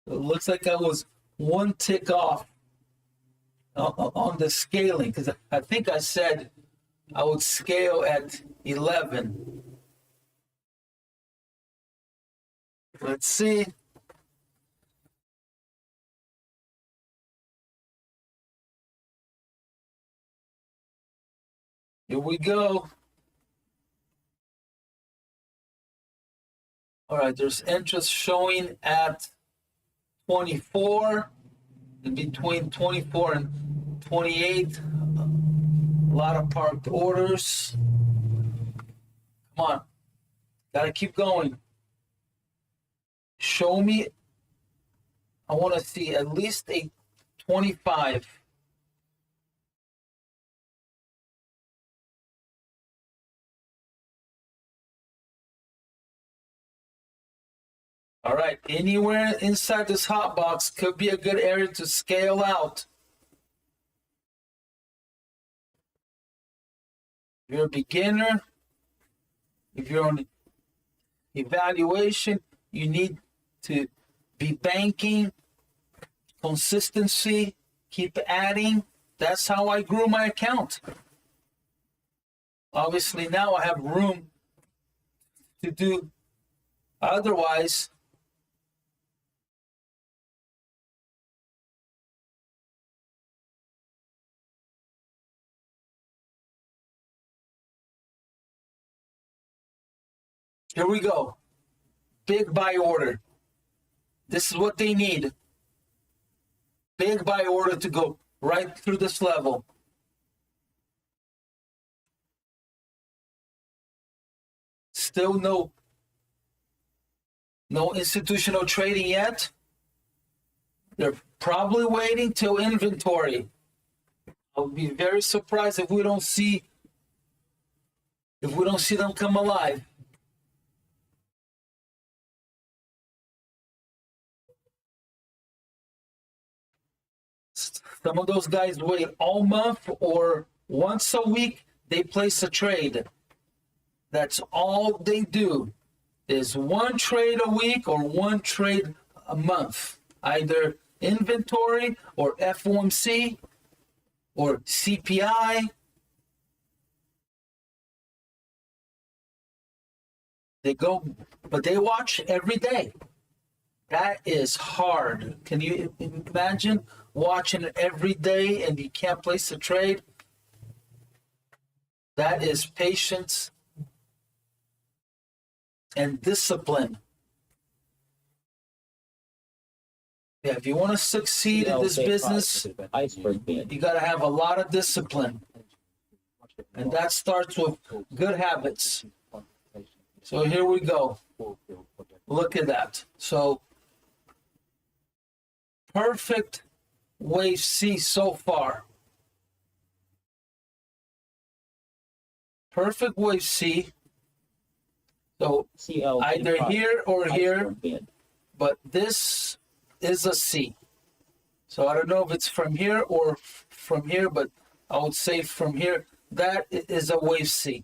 looks like I was one tick off on the scaling, because I think I said I would scale at 11. Let's see. Here we go. All right, there's interest showing at 24, in between 24 and 28. A lot of parked orders. Come on, gotta keep going. Show me. I want to see at least a 25. All right, anywhere inside this hot box could be a good area to scale out. If you're a beginner, if you're on evaluation, you need to be banking, consistency, keep adding. That's how I grew my account. Obviously now I have room to do otherwise. Here we go. Big buy order. This is what they need. Big buy order to go right through this level. Still no institutional trading yet. They're probably waiting till inventory. I'll be very surprised if we don't see them come alive. Some of those guys wait all month or once a week they place a trade. That's all they do is one trade a week or one trade a month. Either inventory or FOMC or CPI. They go, but they watch every day. That is hard. Can you imagine watching it every day and you can't place a trade? That is patience and discipline. Yeah, if you want to succeed in this business, you got to have a lot of discipline. And that starts with good habits. So here we go. Look at that. So perfect wave C so far. Perfect wave C. So either here or here, but this is a C. So I don't know if it's from here or from here, but I would say from here. That is a wave C.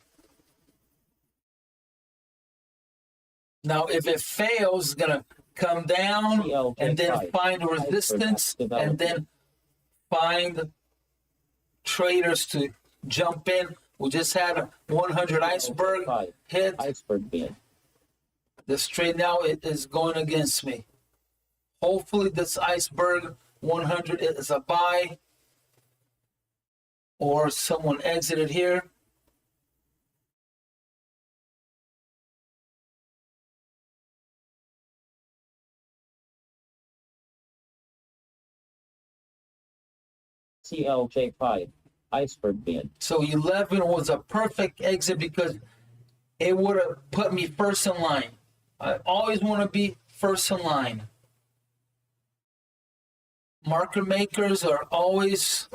Now, if it fails, it's going to come down and then find resistance and then find traders to jump in. We just had a 100 iceberg hit. This trade now is going against me. Hopefully this iceberg 100 is a buy or someone exited here. CLJ5, iceberg bid. So 11 was a perfect exit because it would have put me first in line. I always want to be first in line. Market makers are always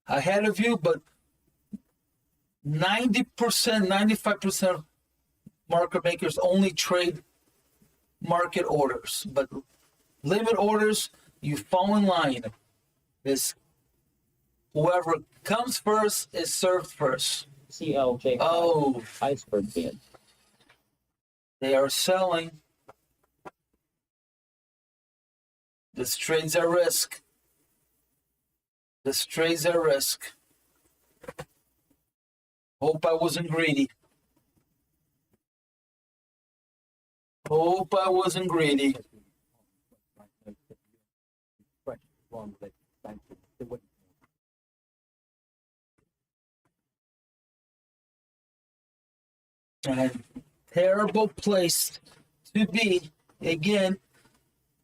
ahead of you, but 90%, 95% of market makers only trade market orders. But limit orders, you fall in line. Is whoever comes first is served first. CLJ5, Oh, iceberg bid. they are selling. This trade's a risk. This trade's a risk. Hope I wasn't greedy. Hope I wasn't greedy. And terrible place to be. Again,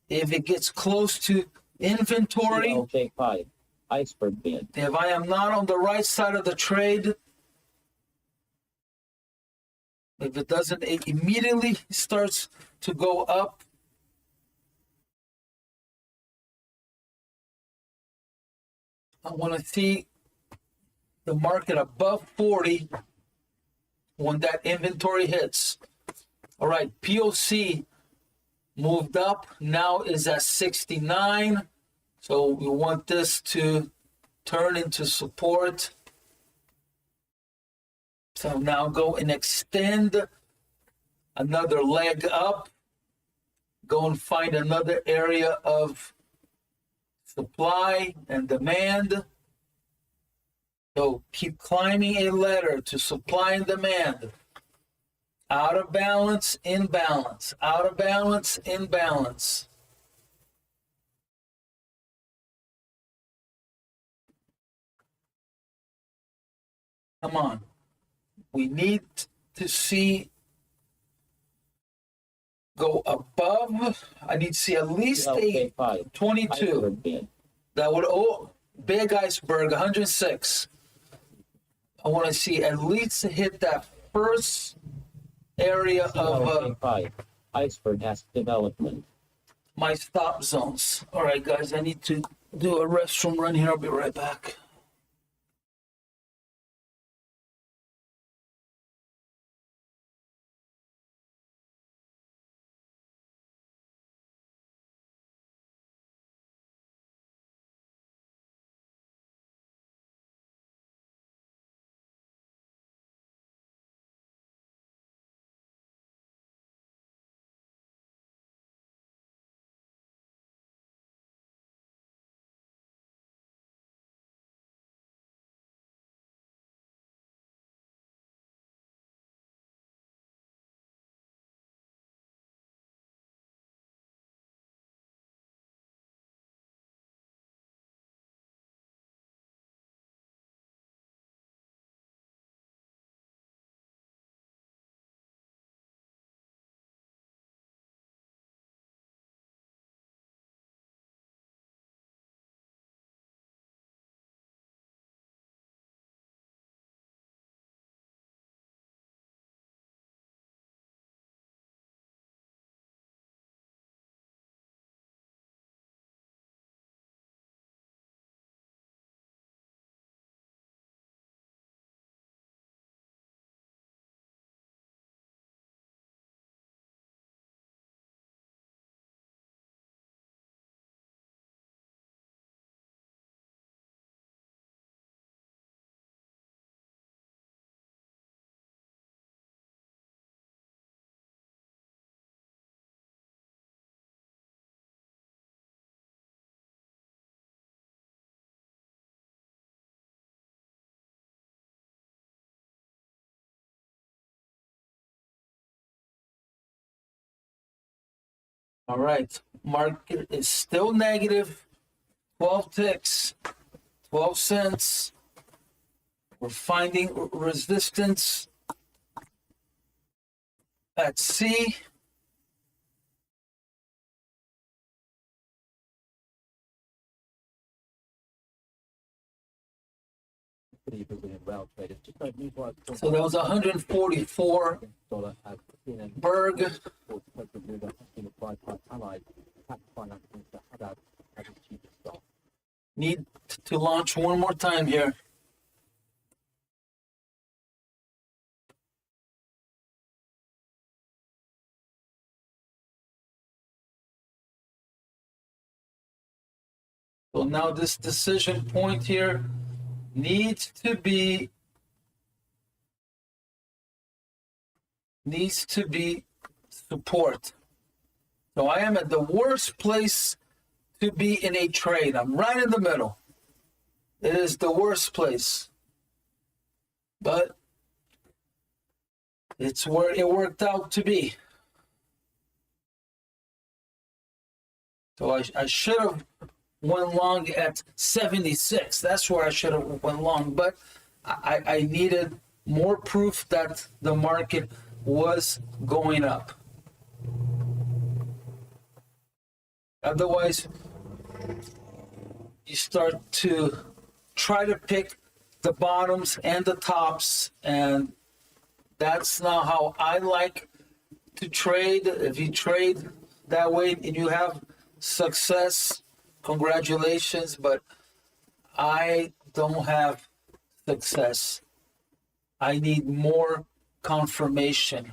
if it gets close to inventory, CLJ5, iceberg bid. if I am not on the right side of the trade, if it doesn't, it immediately starts to go up. I want to see the market above 40 when that inventory hits. All right, POC moved up, now is at 69. So we want this to turn into support. So now go and extend another leg up. Go and find another area of supply and demand. So keep climbing a ladder to supply and demand. Out of balance, in balance. Out of balance, in balance. Come on. We need to see go above. I need to see at least a LK5, 22. iceberg bid, That would, oh, big iceberg, 106. I want to see at least hit that first area of LK5, iceberg has development, my stop zones. All right, guys, I need to do a restroom run here. I'll be right back. All right, market is still negative, 12 ticks, 12 cents. We're finding resistance at C. Pretty resilient rail traders. Just don't use what I So that was 144 dollar as CNN Berg. reports Tokyo Blue that has been applied by Allied tax financing to Haddad as its chief of staff. Need to launch one more time here. So now this decision point here needs to be support. So I am at the worst place to be in a trade. I'm right in the middle. It is the worst place. But it's where it worked out to be. So I should have went long at 76. That's where I should have went long. But I needed more proof that the market was going up. Otherwise, you start to try to pick the bottoms and the tops, and that's not how I like to trade. If you trade that way and you have success, congratulations, but I don't have success. I need more confirmation.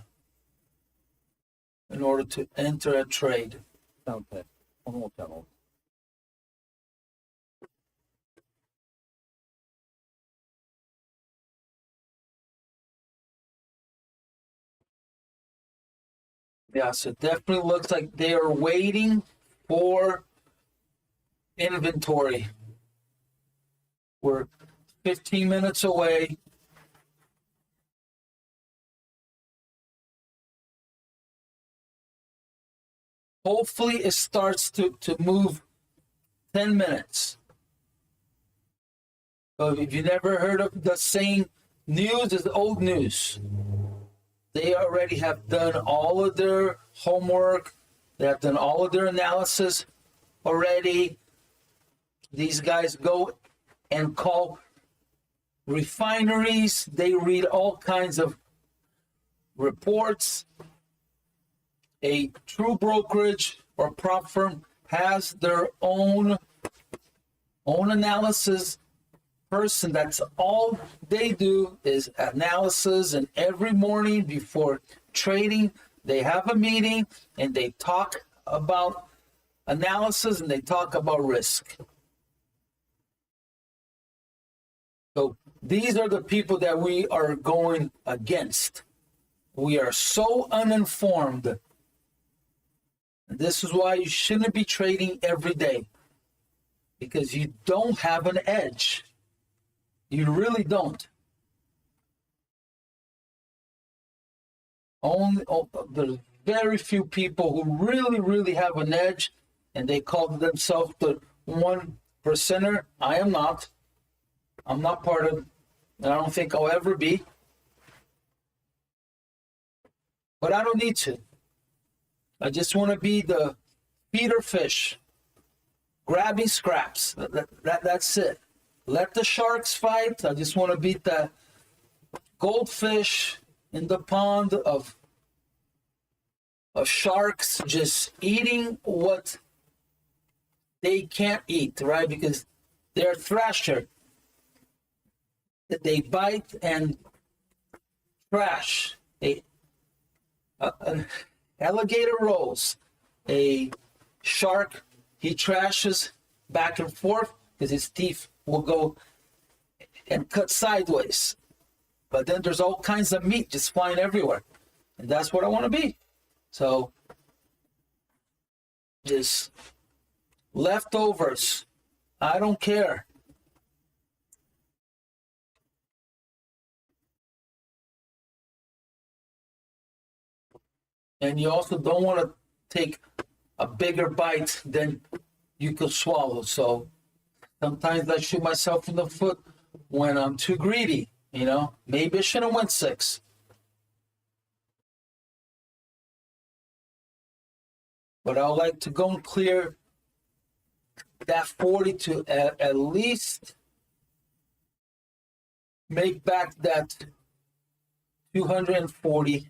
in order to enter a trade. Sound test on all channels. Yeah, so it definitely looks like they are waiting for inventory. We're 15 minutes away. Hopefully it starts to move 10 minutes. So if you never heard of the saying, news is old news. They already have done all of their homework. They have done all of their analysis already. These guys go and call refineries. They read all kinds of reports. A true brokerage or prop firm has their own analysis person. That's all they do is analysis, and every morning before trading they have a meeting and they talk about analysis and they talk about risk. So these are the people that we are going against. We are so uninformed. This is why you shouldn't be trading every day, because you don't have an edge. You really don't. There's very few people who really have an edge, and they call themselves the 1%er. I am not. I'm not part of, and I don't think I'll ever be. But I don't need to. I just want to be the feeder fish, grabbing scraps. That's it. Let the sharks fight. I just want to be the goldfish in the pond of sharks, just eating what they can't eat, right? Because they're thrasher. They bite and trash. Alligator rolls. A shark, he trashes back and forth because his teeth will go and cut sideways. But then there's all kinds of meat just flying everywhere. And that's what I want to be. So, just leftovers. I don't care. And you also don't want to take a bigger bite than you could swallow. So sometimes I shoot myself in the foot when I'm too greedy. You know, maybe I should have went 6. But I would like to go and clear that 40 to at least make back that 240.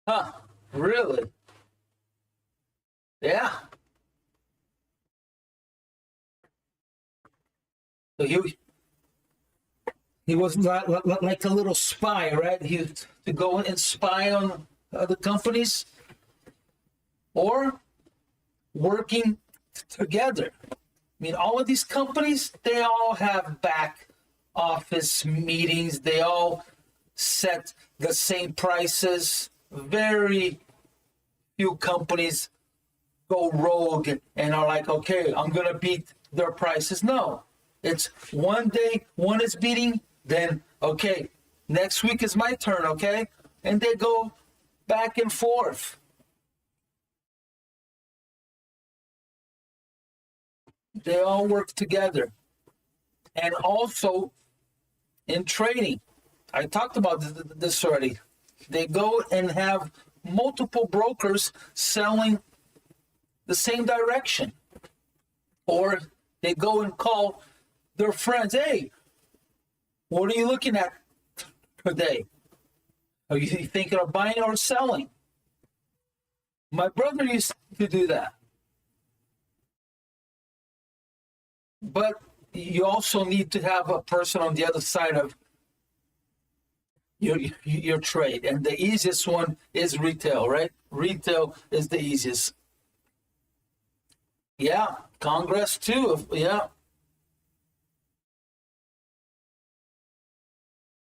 Huh, really? Yeah. So he was like a little spy, right? He used to go and spy on other companies or working together. I mean, all of these companies, they all have back office meetings. They all set the same prices. Very few companies go rogue and are like, okay, I'm going to beat their prices. No, it's one day, one is beating, then, okay, next week is my turn, okay? And they go back and forth. They all work together. And also in trading, I talked about this already. They go and have multiple brokers selling the same direction. Or they go and call their friends, hey, what are you looking at per day. Are you thinking of buying or selling? My brother used to do that. But you also need to have a person on the other side of your trade. And the easiest one is retail, right? Retail is the easiest. Yeah, Congress too. Yeah.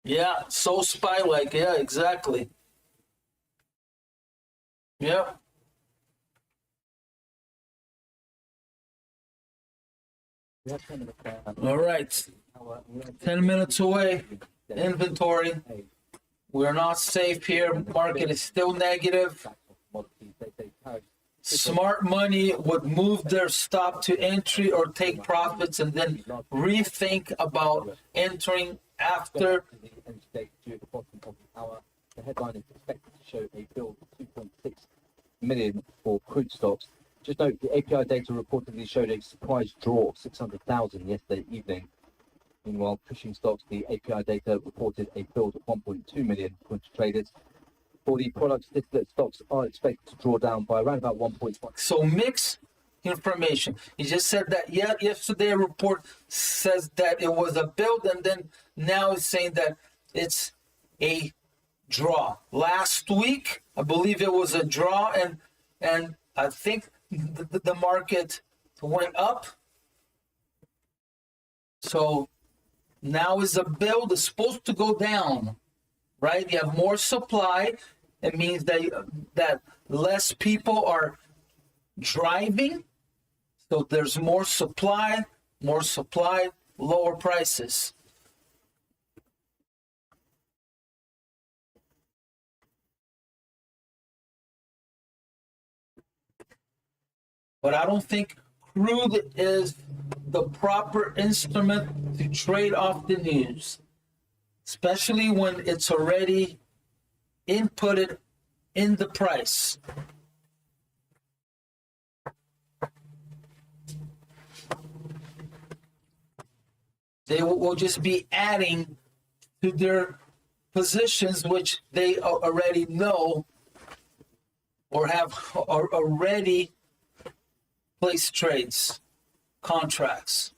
Yeah, so spy like. Yeah, exactly. Yeah. We have 10 minutes there. All right. We have 10 minutes away. Inventory. Hey, We're not safe here. Market is still negative. stacks of commodities. They say tariffs. Smart money would move their stop to entry or take profits and then rethink about entering after. To the energy data due at the bottom of the hour. The headline is expected to show a build of 2.6 million for crude stocks. Just note, the API data reportedly showed a surprise draw of 600,000 yesterday evening. Meanwhile, pushing stocks, the API data reported a build of 1.2 million according to traders. For the product distillate stocks are expected to draw down by around about 1.1. So mixed information. He just said that yesterday a report says that it was a build and then now it's saying that it's a draw. Last week, I believe it was a draw and I think the market went up. So now is a build. It's supposed to go down, right? You have more supply. It means that less people are driving. So there's more supply, lower prices. But I don't think crude is the proper instrument to trade off the news, especially when it's already inputted in the price. They will just be adding to their positions, which they already know or have already placed trades, contracts.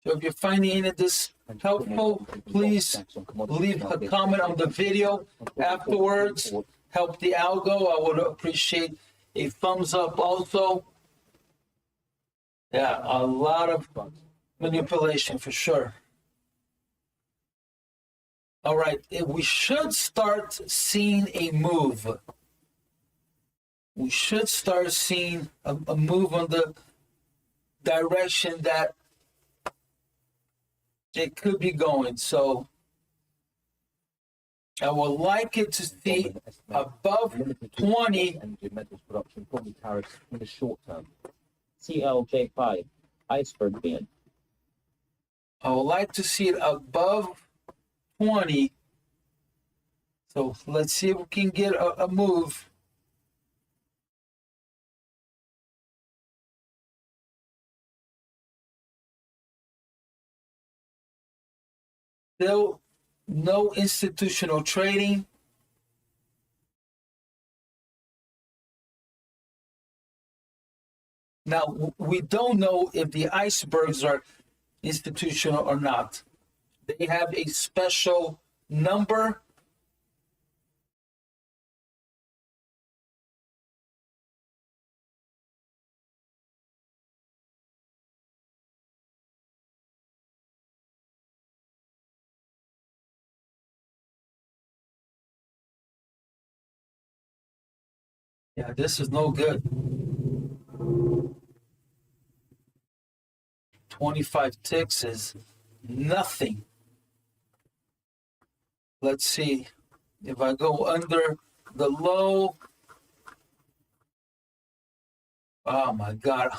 So if you're finding any of this helpful, please leave a comment on the video afterwards. Help the algo. I would appreciate a thumbs up also. Yeah, a lot of manipulation for sure. All right, we should start seeing a move. We should start seeing a move on the direction that it could be going. So I would like it to see above 20. Energy metals production from the tariffs in the short term. CLJ5, iceberg bin. I would like to see it above 20. So let's see if we can get a move. Still no institutional trading. Now, we don't know if the icebergs are institutional or not. They have a special number. Yeah, this is no good. 25 ticks is nothing. Let's see if I go under the low. Oh my God,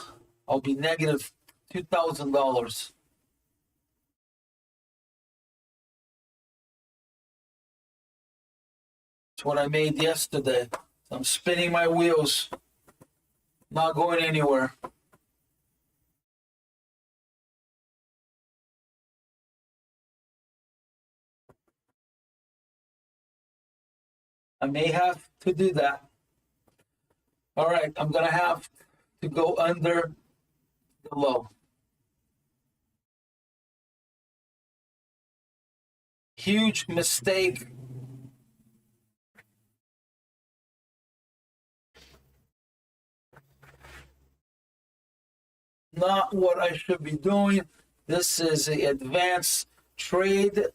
I'll be negative $2,000. It's what I made yesterday. I'm spinning my wheels. Not going anywhere. I may have to do that. All right, I'm gonna have to go under the low. Huge mistake. Not what I should be doing. This is an advanced trade.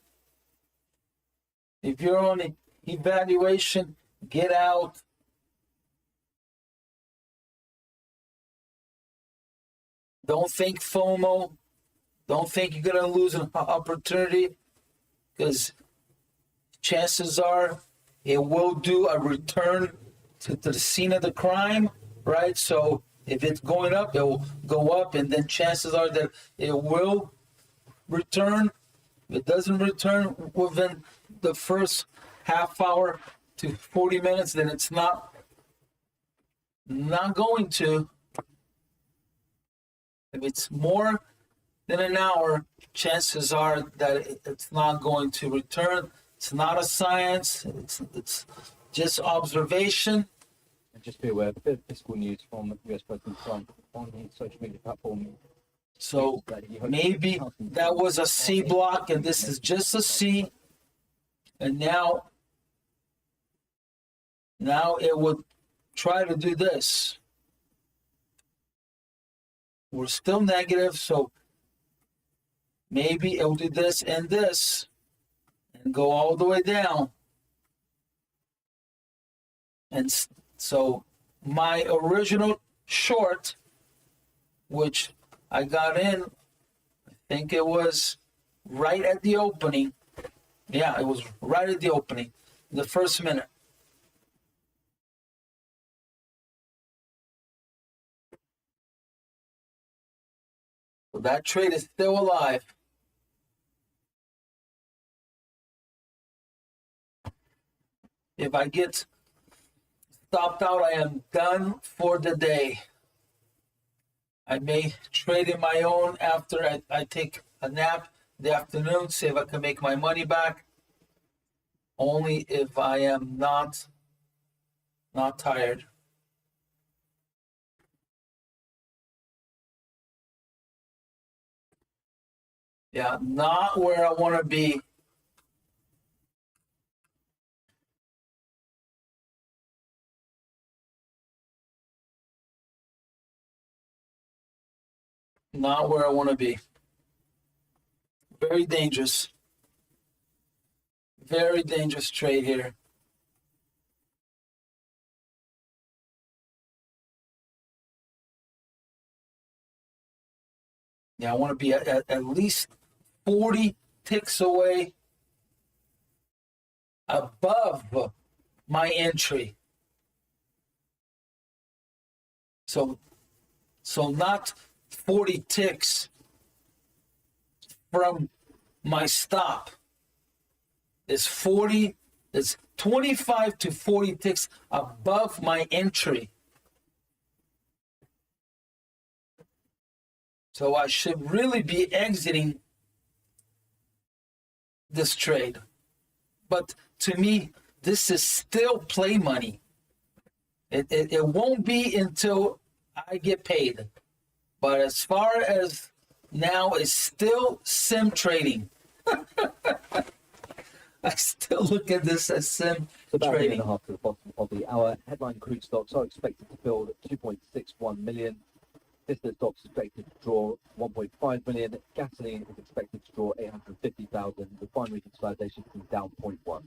If you're on an evaluation, get out. Don't think FOMO. Don't think you're going to lose an opportunity, because chances are it will do a return to the scene of the crime, right? So if it's going up, it will go up, and then chances are that it will return. If it doesn't return within the first half hour to 40 minutes, then it's not going to. If it's more than an hour, chances are that it's not going to return. It's not a science. It's just observation. And just be aware, a bit of fiscal news from US President Trump on his social media platform. So maybe that was a C block, and this is just a C. And now it would try to do this. We're still negative, so maybe it'll do this and this and go all the way down. And so my original short, which I got in, I think it was right at the opening. Yeah, it was right at the opening, the first minute. So that trade is still alive. If I get stopped out, I am done for the day. I may trade in my own after I take a nap in the afternoon, see if I can make my money back. Only if I am not tired. Yeah, not where I want to be. Not where I want to be. Very dangerous. Very dangerous trade here. Yeah, I want to be at least 40 ticks away above my entry. So not 40 ticks from my stop. It's 25 to 40 ticks above my entry. So I should really be exiting this trade. But to me, this is still play money. It won't be until I get paid. But as far as now, it's still sim trading. I still look at this as sim About trading. 1.5 to the bottom of the hour. Headline crude stocks are expected to build 2.61 million. Distillate stocks expected to draw 1.5 million. Gasoline is expected to draw 850,000. Refinery utilization is down 0.1.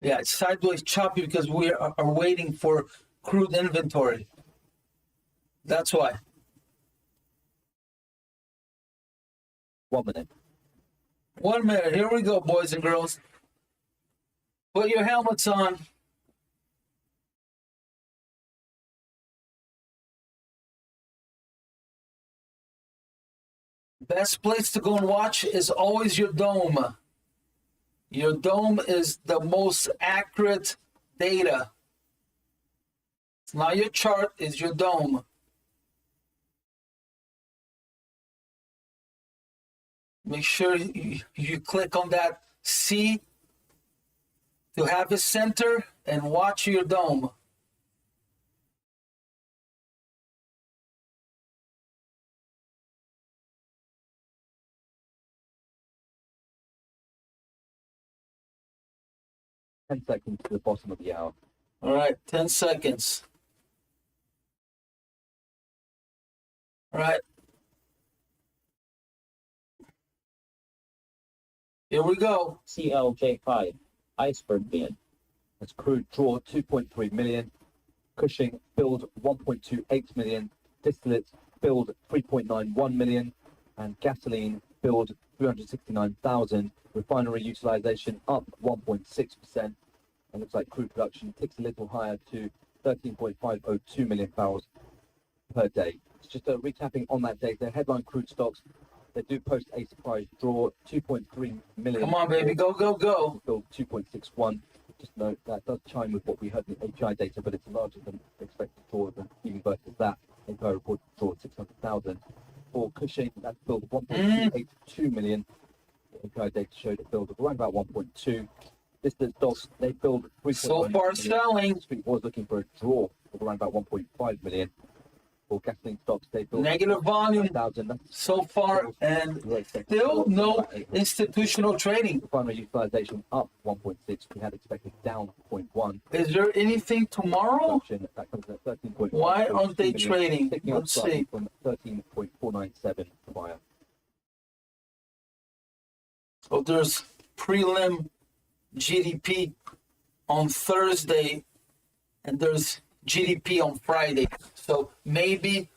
Yeah, it's sideways choppy because we are waiting for crude inventory. That's why. 1 minute. 1 minute. Here we go, boys and girls. Put your helmets on. Best place to go and watch is always your dome. Your dome is the most accurate data. It's not your chart, it's your dome. Make sure you click on that C to have it center and watch your dome. Ten seconds to the bottom of the hour. All right, 10 seconds. All right. Here we go. CLJ5, iceberg bean. That's crude draw 2.3 million, Cushing build 1.28 million, distillate build 3.91 million, and gasoline build 369,000. Refinery utilization up 1.6%. And looks like crude production ticks a little higher to 13.502 million barrels per day. It's just a recapping on that data. Headline crude stocks, they do post a surprise draw, 2.3 million. Come on, baby, go, go, go. Build 2.61. Just note that does chime with what we heard in the API data, but it's larger than expected draw, even versus that. API reported draw 600,000. For Cushing, that's build 1.282 million. The API data showed a build of around about 1.2. Distance stocks, they build 3.9 So far million. selling. Street was looking for a draw of around about 1.5 million. For gasoline stocks, they build Negative volume 1,000. so far, and still no institutional trading. Refinery utilization up 1.6. We had expected down 0.1. Is there anything tomorrow? Production, that comes at 13.1. Why aren't they trading? Picking up Let's slightly see. from 13.497 prior. So there's prelim GDP on Thursday, and there's GDP on Friday. So maybe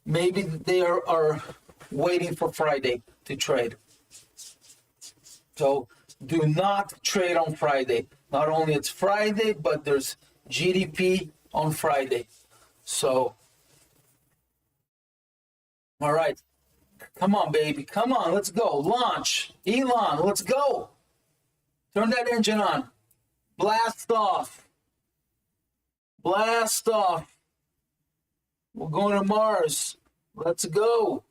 they are waiting for Friday to trade. So do not trade on Friday. Not only it's Friday, but there's GDP on Friday. So, all right. Come on, baby. Come on. Let's go. Launch. Elon, let's go. Turn that engine on. Blast off. Blast off. We're going to Mars. Let's go.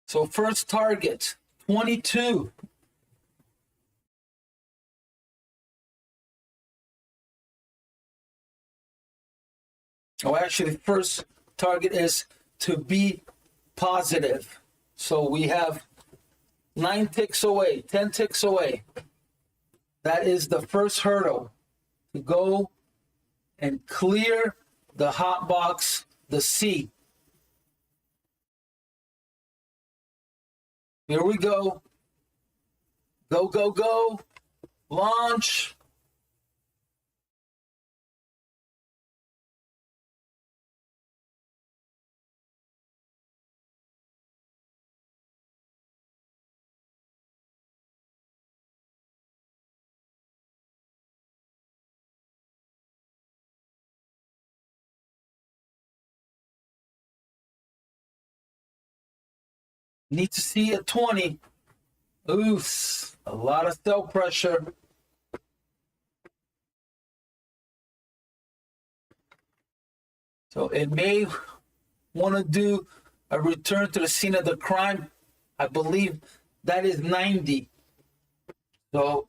So first target, 22. Oh, actually, first target is to be positive. So we have 9 ticks away, 10 ticks away. That is the first hurdle, to go and clear the hot box, the C. Here we go. Go, go, go. Launch. Need to see a 20. Oof, a lot of sell pressure. So it may want to do a return to the scene of the crime. I believe that is 90. So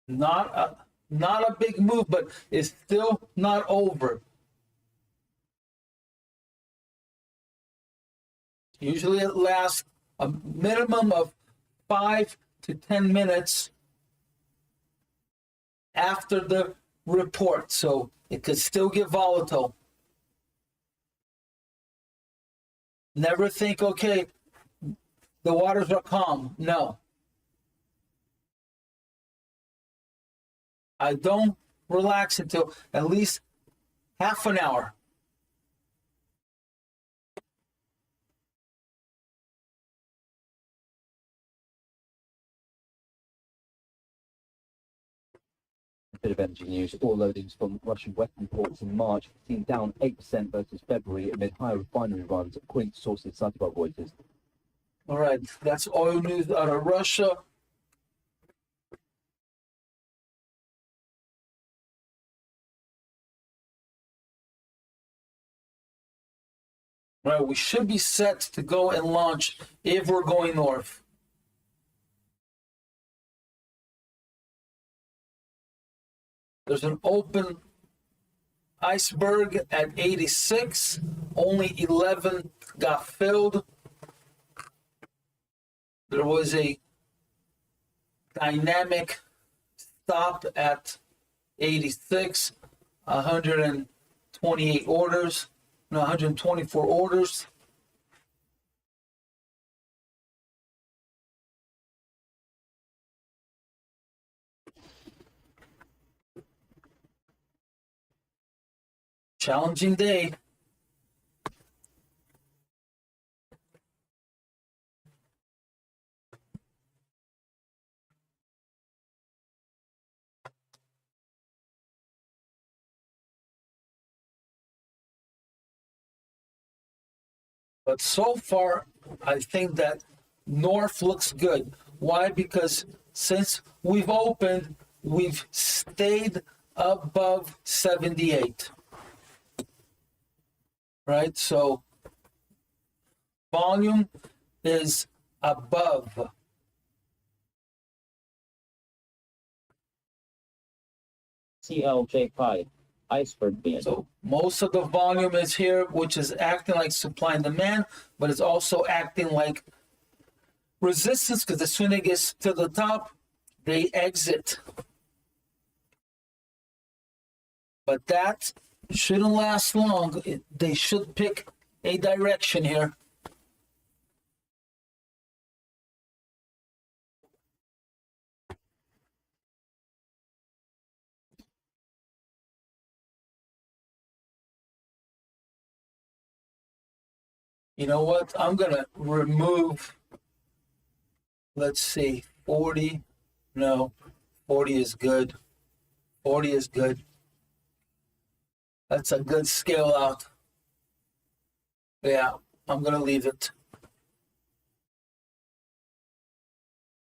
not a big move, but it's still not over. Usually it lasts a minimum of 5 to 10 minutes after the report, so it could still get volatile. Never think, okay, the waters are calm. No. I don't relax until at least half an hour. Bit of energy news. Oil loadings from Russian Western ports in March seen down 8% versus February amid higher refinery runs, according to sources cited by Reuters. All right, that's oil news out of Russia. Right, we should be set to go and launch if we're going north. There's an open iceberg at 86. Only 11 got filled. There was a dynamic stop at 86, 128 orders, no, 124 orders. Challenging day. But so far, I think that North looks good. Why? Because since we've opened, we've stayed above 78. Right? So volume is above. CLJ5, iceberg bin. So most of the volume is here, which is acting like supply and demand, but it's also acting like resistance, because as soon as it gets to the top, they exit. But that shouldn't last long. They should pick a direction here. You know what? I'm going to remove, let's see, 40. No, 40 is good. 40 is good. That's a good scale out. Yeah, I'm going to leave it.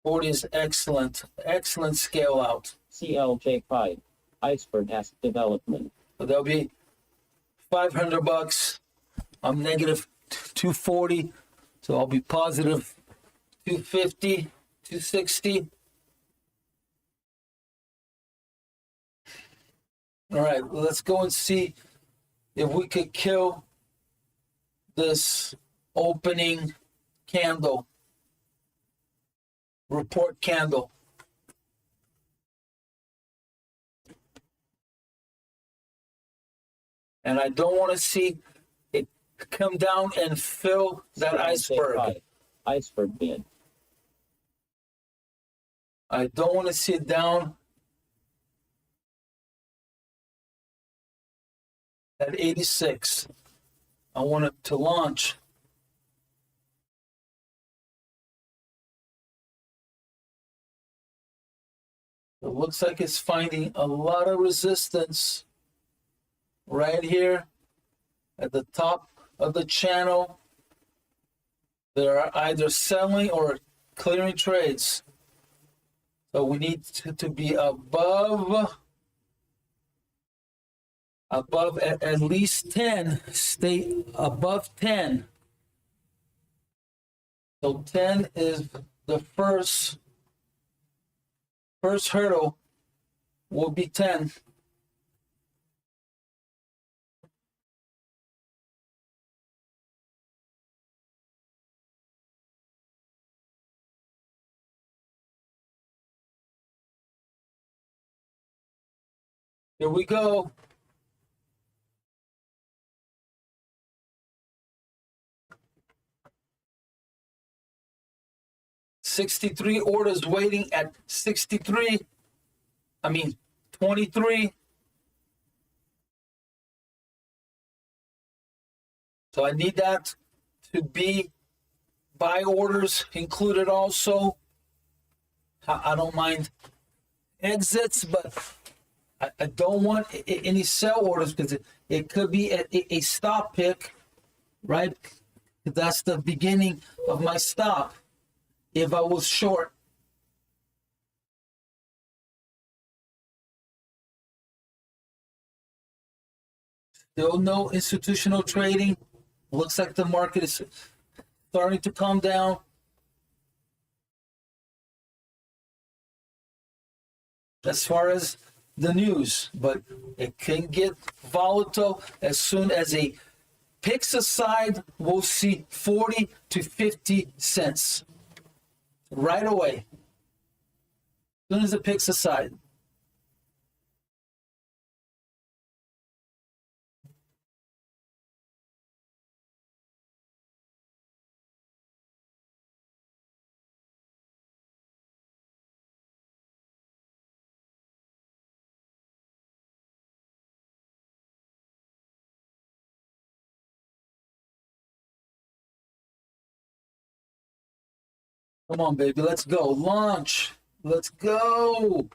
40 is excellent. Excellent scale out. CLJ5, iceberg has development. So there'll be $500. I'm negative 240. So I'll be positive 250, 260. All right, let's go and see if we could kill this opening candle, report candle. And I don't want to see it come down and fill that iceberg. CLJ5, iceberg bin. I don't want to see it down at 86. I want it to launch. It looks like it's finding a lot of resistance right here at the top of the channel. They're either selling or clearing trades. So we need to be above at least 10. Stay above 10. So 10 is the first hurdle will be 10. Here we go. $63 orders waiting at 63. 23. So I need that to be buy orders included also. I don't mind exits, but I don't want any sell orders because it could be a stop pick, right? That's the beginning of my stop if I was short. Still no institutional trading. Looks like the market is starting to calm down. As far as the news, but it can get volatile as soon as a picks aside. We'll see 40 to 50 cents right away. As soon as it picks aside. Come on, baby, let's go. Launch. Let's go.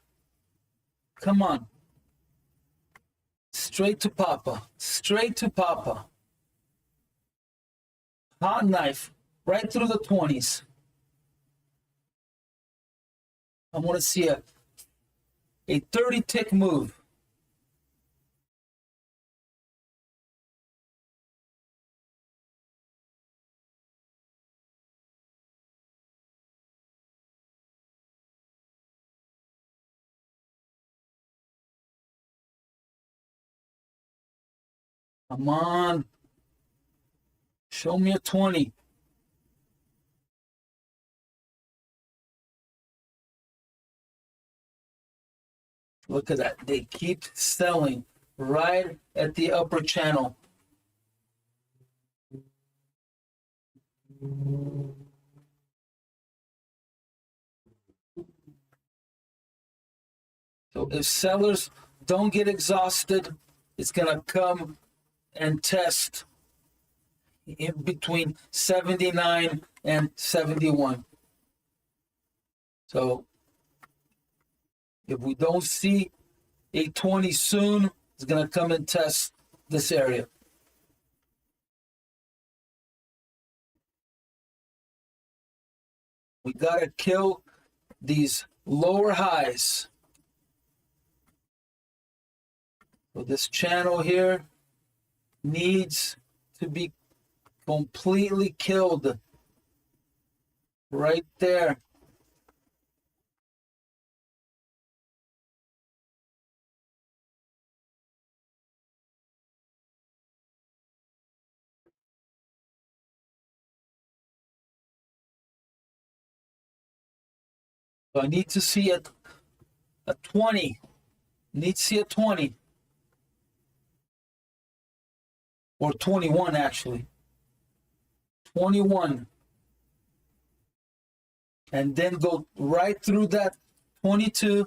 Come on. Straight to Papa. Straight to Papa. Hot knife. Right through the 20s. I want to see a 30 tick move. Come on. Show me a 20. Look at that. They keep selling right at the upper channel. So if sellers don't get exhausted, it's going to come and test in between 79 and 71. So if we don't see a 20 soon, it's going to come and test this area. We got to kill these lower highs. So this channel here needs to be completely killed right there. So I need to see a 20. Need to see a 20. Or 21, actually. 21. And then go right through that 22.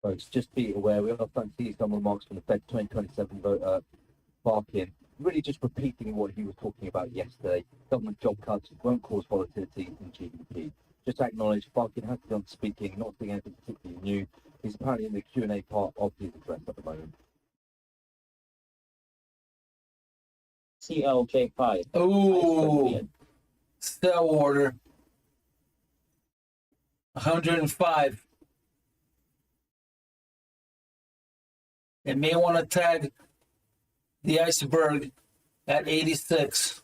Folks, just be aware, we are starting to see some remarks from the Fed 2027 vote, Barkin, really just repeating what he was talking about yesterday. Government job cuts won't cause volatility in GDP. Just to acknowledge, Barkin has begun speaking, not saying anything particularly new. He's apparently in the Q&A part of his address at the moment. CLJ5. Oh, sell order. 105. It may want to tag the iceberg at 86.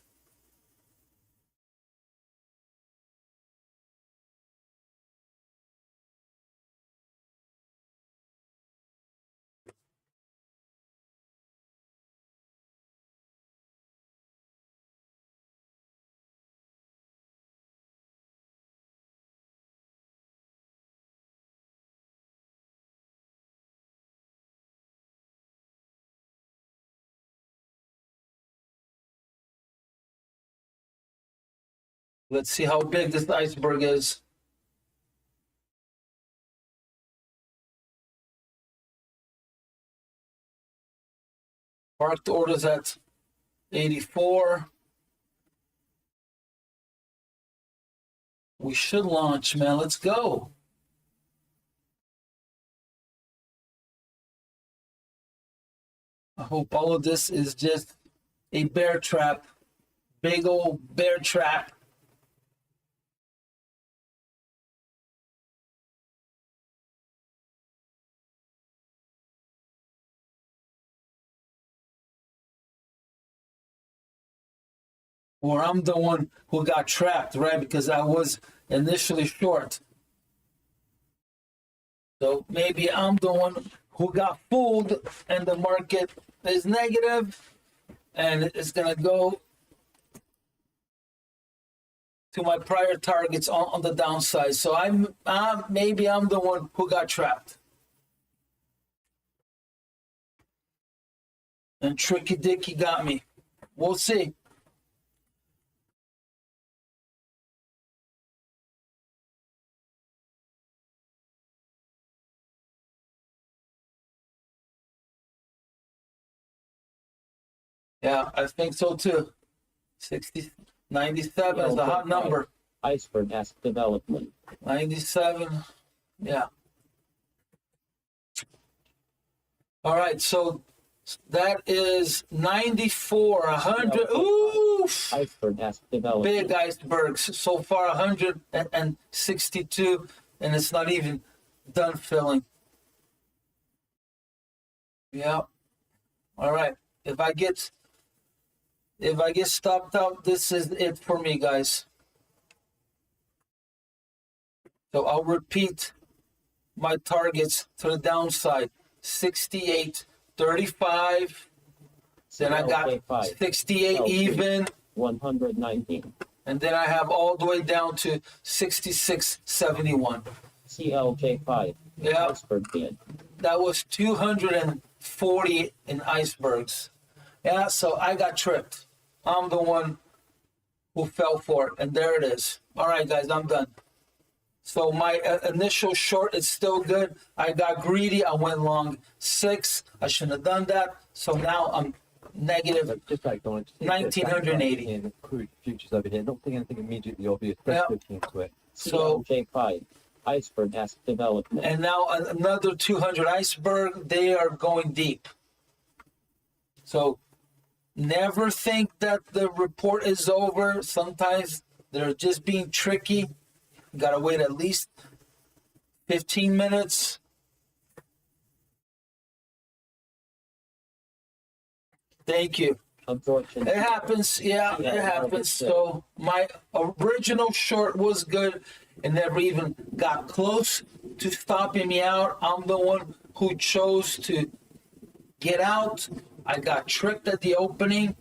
Let's see how big this iceberg is. Parked orders at 84. We should launch, man. Let's go. I hope all of this is just a bear trap, big old bear trap. Or I'm the one who got trapped, right? Because I was initially short. So maybe I'm the one who got fooled and the market is negative and it's going to go to my prior targets on the downside. So maybe I'm the one who got trapped. And Tricky Dicky got me. We'll see. Yeah, I think so too. 60, 97 is the hot number. Iceberg has development. 97, yeah. All right, so that is 94, 100. Oof! Iceberg has development. Big icebergs. So far, 162, and it's not even done filling. Yeah. All right. If I get stopped out, this is it for me, guys. So I'll repeat my targets to the downside. 68, 35. Then I got 68 even. 119. And then I have all the way down to 66.71. CLJ5. Yeah. Iceberg bid. That was 240 in icebergs. Yeah, so I got tripped. I'm the one who fell for it, and there it is. All right, guys, I'm done. So my initial short is still good. I got greedy. I went long 6. I shouldn't have done that. So now I'm negative But just like Donald, 1980. in crude futures over here, not thinking anything immediately obvious, Yeah. just looking into it. So, CLJ5. Iceberg has development. and now another 200 iceberg. They are going deep. So never think that the report is over. Sometimes they're just being tricky. You gotta wait at least 15 minutes. Thank you. Absorption. It happens. Yeah, it happens. So my original short was good and never even got close to stopping me out. I'm the one who chose to get out. I got tricked at the opening.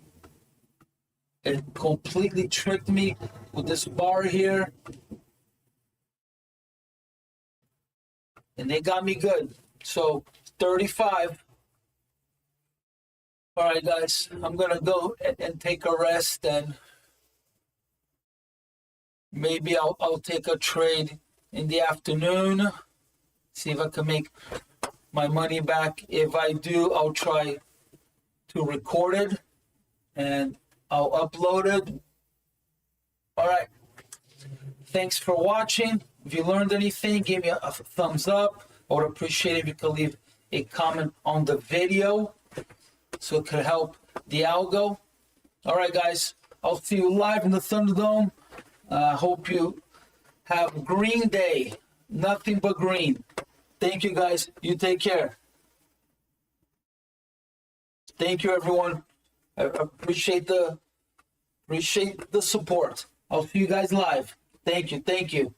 It completely tricked me with this bar here. And they got me good. So 35. All right, guys, I'm going to go and take a rest, and maybe I'll take a trade in the afternoon, see if I can make my money back. If I do, I'll try to record it, and I'll upload it. All right. Thanks for watching. If you learned anything, give me a thumbs up. I would appreciate it if you could leave a comment on the video so it could help the algo. All right, guys. I'll see you live in the Thunderdome. Hope you have a green day. Nothing but green. Thank you, guys. You take care. Thank you, everyone. I appreciate the support. I'll see you guys live. Thank you. Thank you.